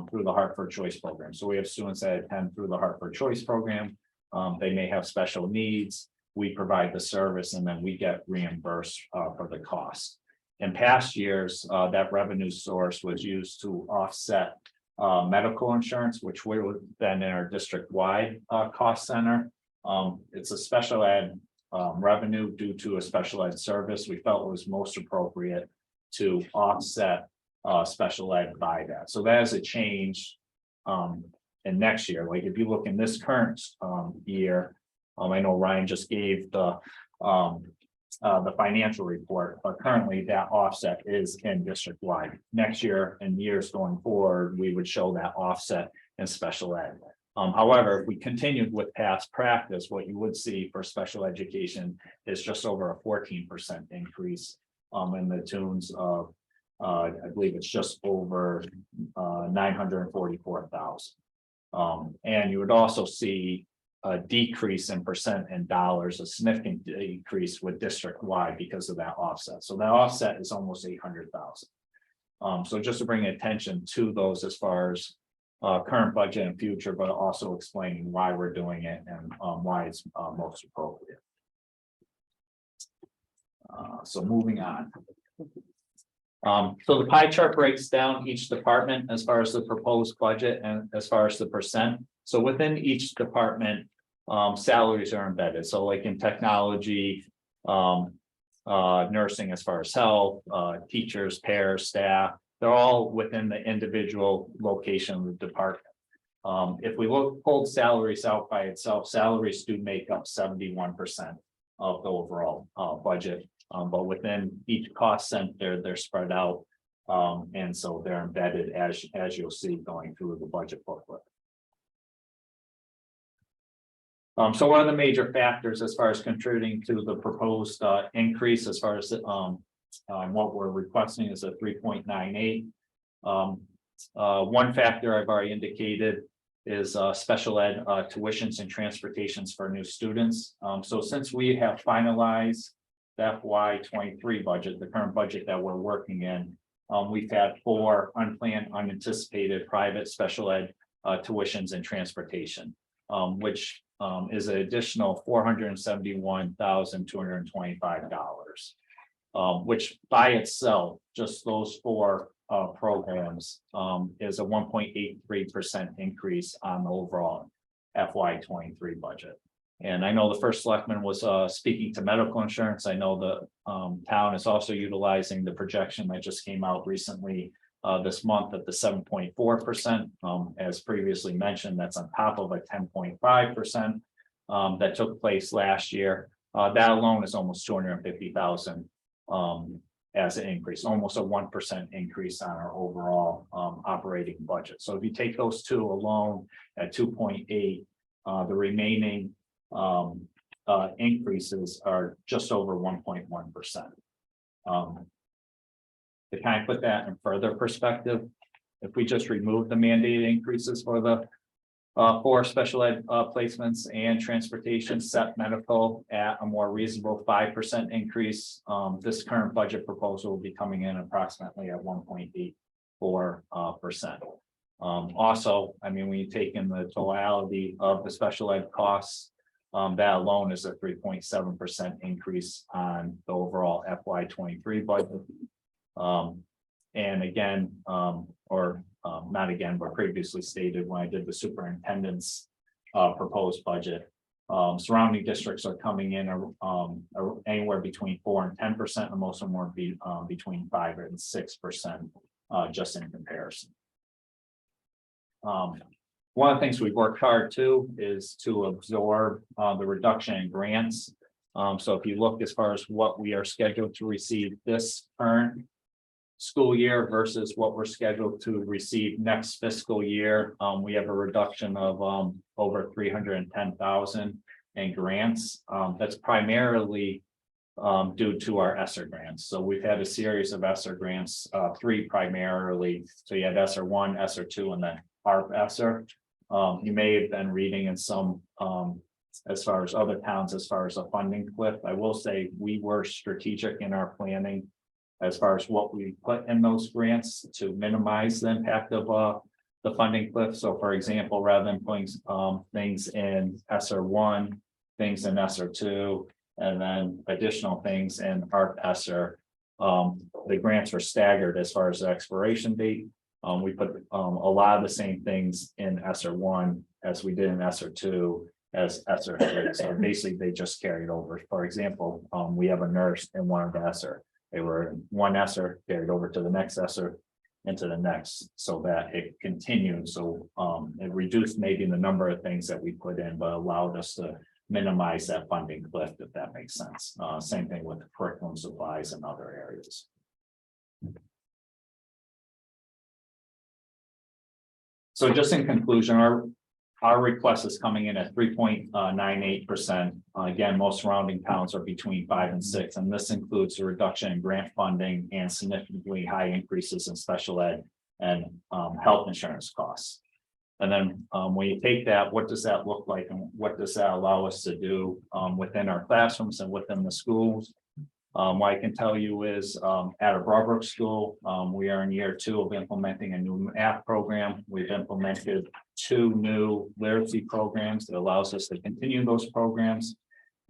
through the Hartford Choice program. So we have students that attend through the Hartford Choice program. They may have special needs. We provide the service and then we get reimbursed for the cost. In past years, that revenue source was used to offset medical insurance, which we would then in our district-wide cost center. It's a special ed revenue due to a special ed service. We felt it was most appropriate to offset special ed by that. So that is a change in next year. Like if you look in this current year, I know Ryan just gave the financial report, but currently that offset is in district wide. Next year and years going forward, we would show that offset in special ed. However, if we continued with past practice, what you would see for special education is just over a 14% increase in the tunes of I believe it's just over 944,000. And you would also see a decrease in percent and dollars, a significant decrease with district wide because of that offset. So that offset is almost 800,000. So just to bring attention to those as far as current budget and future, but also explaining why we're doing it and why it's most appropriate. So moving on. So the pie chart breaks down each department as far as the proposed budget and as far as the percent. So within each department, salaries are embedded. So like in technology, nursing as far as health, teachers, pairs, staff, they're all within the individual location of the department. If we pulled salaries out by itself, salaries do make up 71% of the overall budget. But within each cost center, they're spread out. And so they're embedded as you'll see going through the budget booklet. So one of the major factors as far as contributing to the proposed increase as far as what we're requesting is a 3.98. One factor I've already indicated is special ed tuitions and transportations for new students. So since we have finalized the FY23 budget, the current budget that we're working in, we've had 4 unplanned, unanticipated private special ed tuitions and transportation, which is an additional $471,225, which by itself, just those 4 programs is a 1.83% increase on the overall FY23 budget. And I know the first selectman was speaking to medical insurance. I know the town is also utilizing the projection that just came out recently this month at the 7.4%. As previously mentioned, that's on top of a 10.5% that took place last year. That alone is almost 250,000 as an increase, almost a 1% increase on our overall operating budget. So if you take those 2 alone at 2.8, the remaining increases are just over 1.1%. To kind of put that in further perspective, if we just remove the mandated increases for the 4 special ed placements and transportation, set medical at a more reasonable 5% increase, this current budget proposal will be coming in approximately at 1.84%. Also, I mean, when you take in the totality of the special ed costs, that alone is a 3.7% increase on the overall FY23 budget. And again, not again, but previously stated when I did the superintendent's proposed budget, surrounding districts are coming in anywhere between 4 and 10%, and most of them will be between 5 and 6% just in comparison. One of the things we've worked hard to is to absorb the reduction in grants. So if you look as far as what we are scheduled to receive this current school year versus what we're scheduled to receive next fiscal year, we have a reduction of over 310,000 in grants. That's primarily due to our ESSER grants. So we've had a series of ESSER grants, 3 primarily. So you had ESSER 1, ESSER 2, and then ARP ESSER. You may have been reading in some as far as other towns, as far as a funding cliff. I will say we were strategic in our planning as far as what we put in those grants to minimize the impact of the funding cliff. So for example, rather than putting things in ESSER 1, things in ESSER 2, and then additional things in ARP ESSER, the grants were staggered as far as the expiration date. We put a lot of the same things in ESSER 1 as we did in ESSER 2 as ESSER 3. So basically they just carried over. For example, we have a nurse in one of the ESSER. They were in one ESSER, carried over to the next ESSER, into the next, so that it continued. So it reduced maybe the number of things that we put in, but allowed us to minimize that funding cliff, if that makes sense. Same thing with the curriculum supplies and other areas. So just in conclusion, our request is coming in at 3.98%. Again, most surrounding towns are between 5 and 6, and this includes a reduction in grant funding and significantly high increases in special ed and health insurance costs. And then when you take that, what does that look like and what does that allow us to do within our classrooms and within the schools? What I can tell you is at a Broadbrook school, we are in year 2 of implementing a new math program. We've implemented 2 new literacy programs that allows us to continue those programs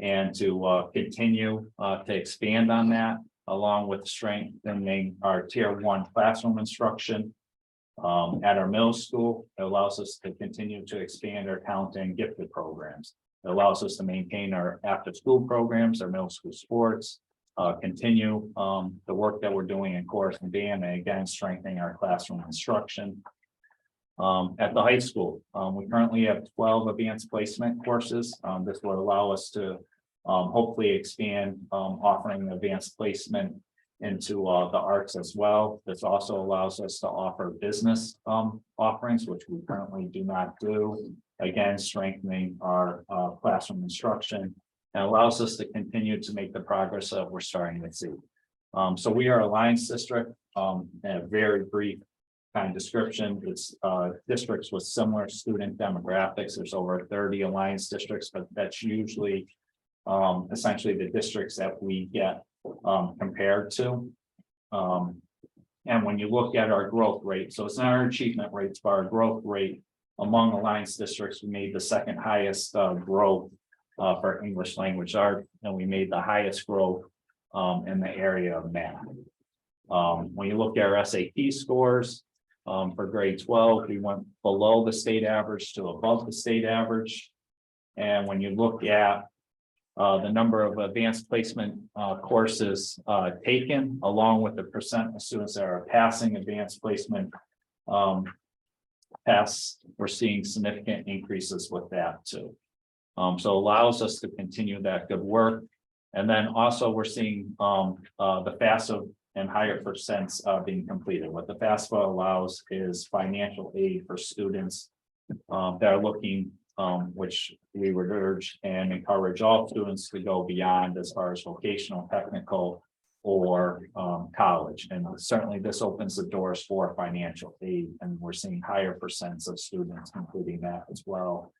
and to continue to expand on that, along with strengthening our tier 1 classroom instruction. At our middle school, it allows us to continue to expand our talent and gifted programs. It allows us to maintain our after-school programs, our middle school sports, continue the work that we're doing in chorus and band, and again, strengthening our classroom instruction. At the high school, we currently have 12 advanced placement courses. This will allow us to hopefully expand offering advanced placement into the arts as well. This also allows us to offer business offerings, which we currently do not do. Again, strengthening our classroom instruction, and allows us to continue to make the progress that we're starting to see. So we are Alliance District, in a very brief kind of description. It's districts with similar student demographics. There's over 30 Alliance districts, but that's usually essentially the districts that we get compared to. And when you look at our growth rate, so it's not our achievement rates, but our growth rate among Alliance districts, we made the 2nd highest growth for English language art, and we made the highest growth in the area of math. When you look at our SAT scores for grade 12, we went below the state average to above the state average. And when you look at the number of advanced placement courses taken, along with the percent of students that are passing advanced placement tests, we're seeing significant increases with that too. So allows us to continue that good work. And then also we're seeing the FAFSA and higher percents being completed. What the FAFSA allows is financial aid for students that are looking, which we would urge and encourage all students to go beyond as far as vocational, technical, or college. And certainly this opens the doors for financial aid, and we're seeing higher percents of students including that as well.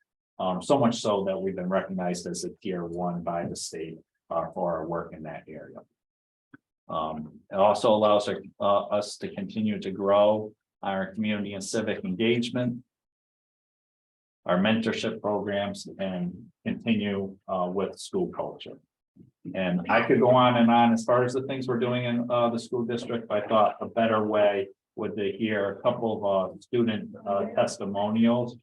So much so that we've been recognized as a tier 1 by the state for our work in that area. It also allows us to continue to grow our community and civic engagement, our mentorship programs, and continue with school culture. And I could go on and on as far as the things we're doing in the school district. I thought a better way would to hear a couple of student testimonials,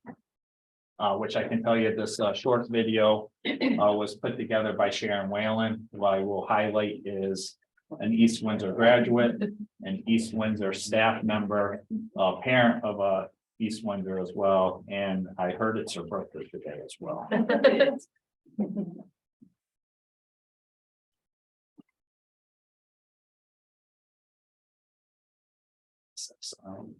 which I can tell you this short video was put together by Sharon Whalen. What I will highlight is an East Windsor graduate, an East Windsor staff member, a parent of a East Windsor as well, and I heard it's her birthday today as well. So,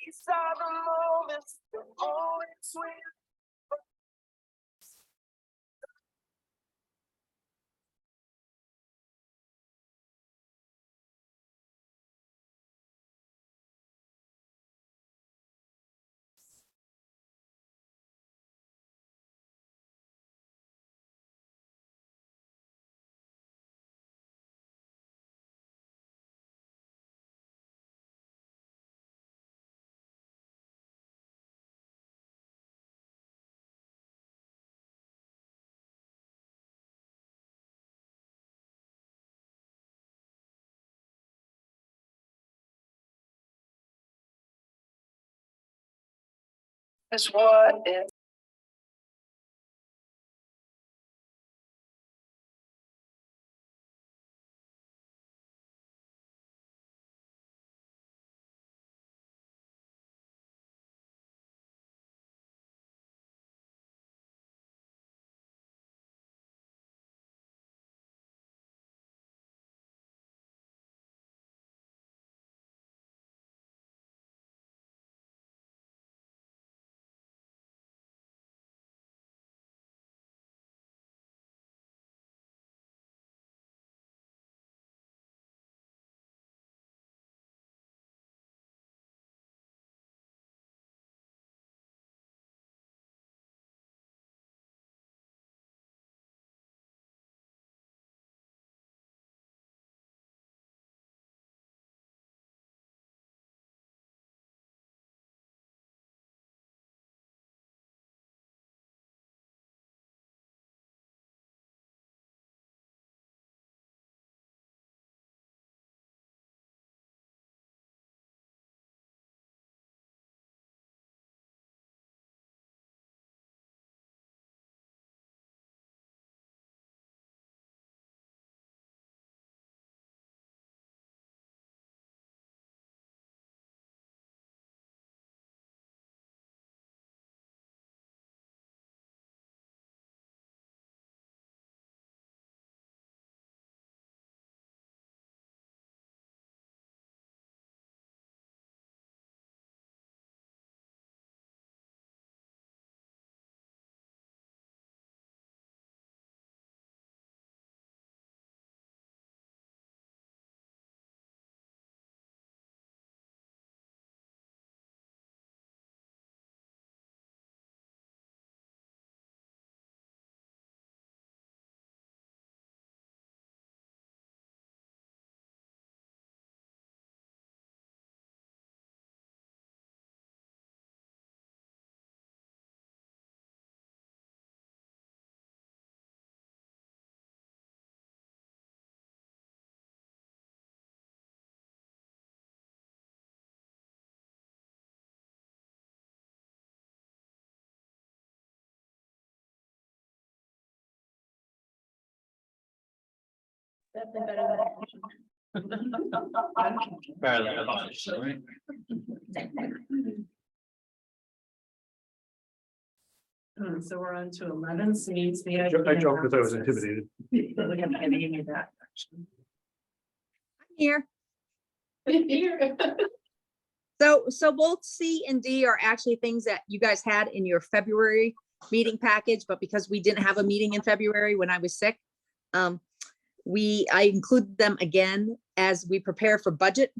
These are the moments that always win. is what if. Definitely better So we're on to 11C. I joked because I was intimidated. Look at me, give me that. Here. Here. So both C and D are actually things that you guys had in your February meeting package, but because we didn't have a meeting in February when I was sick, I include them again as we prepare for budget.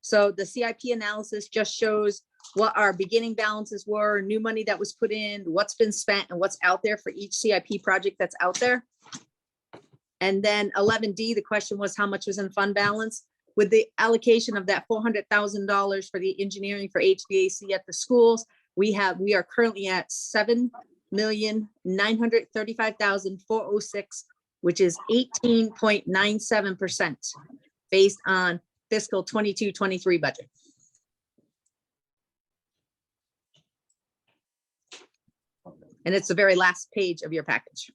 So the CIP analysis just shows what our beginning balances were, new money that was put in, what's been spent, and what's out there for each CIP project that's out there. And then 11D, the question was how much was in fund balance? With the allocation of that $400,000 for the engineering for HVAC at the schools, we are currently at $7,935,406, which is 18.97% based on fiscal 22-23 budget. And it's the very last page of your package.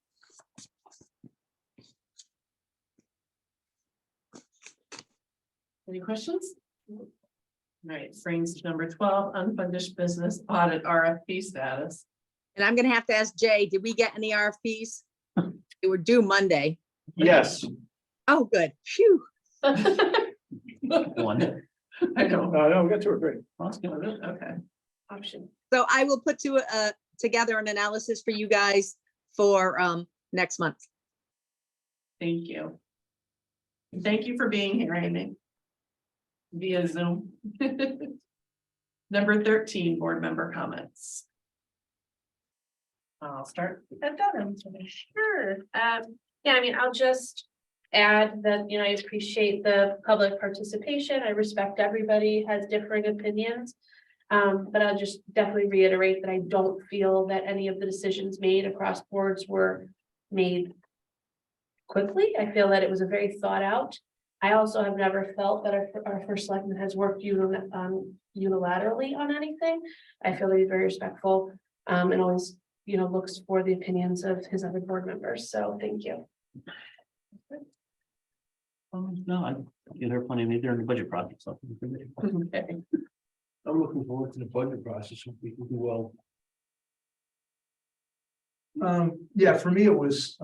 Any questions? All right, brings to number 12, unfinished business audit RFP status. And I'm gonna have to ask Jay, did we get any RFPs? They were due Monday. Yes. Oh, good. Phew. One. I don't. No, we got two or three. Okay. option. So I will put together an analysis for you guys for next month. Thank you. Thank you for being here, Amy. Via Zoom. Number 13, board member comments. I'll start at that end. Sure. Yeah, I mean, I'll just add that, I appreciate the public participation. I respect everybody has differing opinions. But I'll just definitely reiterate that I don't feel that any of the decisions made across boards were made quickly. I feel that it was a very thought out. I also have never felt that our first selectman has worked unilaterally on anything. I feel that he's very respectful, and always, looks for the opinions of his other board members. So thank you. No, I get her plenty, maybe they're in the budget process. So. Okay. I'm looking forward to the budget process, if we can do well. Yeah, for me, it was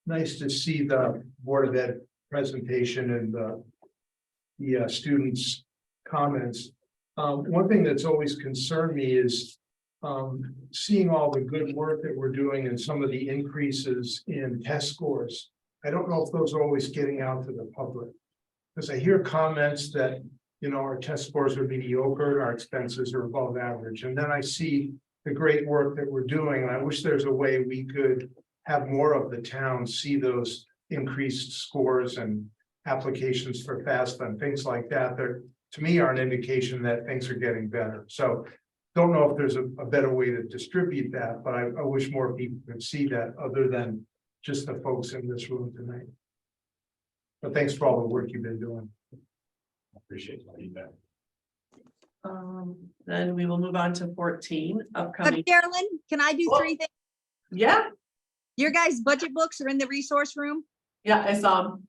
nice to see the Board of Ed presentation and the students' comments. One thing that's always concerned me is seeing all the good work that we're doing and some of the increases in test scores. I don't know if those are always getting out to the public. Because I hear comments that, our test scores are mediocre, our expenses are above average, and then I see the great work that we're doing. And I wish there's a way we could have more of the town see those increased scores and applications for FAFSA and things like that. They're, to me, are an indication that things are getting better. So don't know if there's a better way to distribute that, but I wish more people could see that other than just the folks in this room tonight. But thanks for all the work you've been doing. Appreciate the feedback. Then we will move on to 14 upcoming. Carolyn, can I do 3 things? Yeah, Your guys' budget books are in the resource room. yeah, I saw 'em.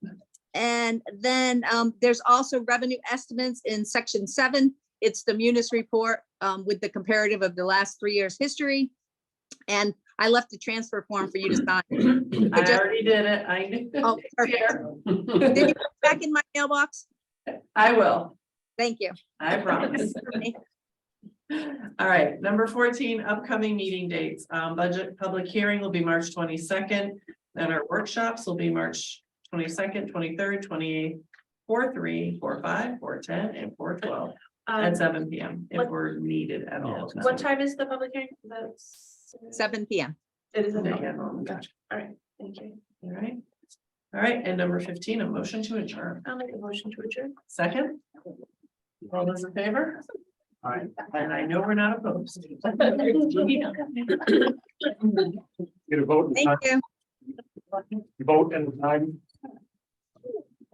And then there's also revenue estimates in section 7. It's the Munis report with the comparative of the last 3 years' history. And I left the transfer form for you to sign. I already did it. I. Oh, perfect. Did you put it back in my mailbox? I will, Thank you. I promise. All right, number 14, upcoming meeting dates. Budget public hearing will be March 22nd. Then our workshops will be March 22nd, 23rd, 28th, 4/3, 4/5, 4/10, and 4/12 at 7 p.m. if what- we're needed at all. What time is the public hearing? That's 7 p.m. It is a day. Yeah. Gotcha. All right, thank you. All right. All right, and number 15, a motion to adjourn. I'll make a motion to adjourn. Second? All those in favor? All right, and I know we're not opposed. Get a vote. and Thank time- you. Vote and time.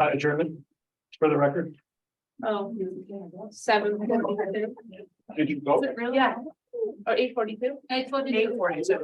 Adjournment for the record. Oh, 7. Did you vote? Yeah. Or 8:42. 8:42.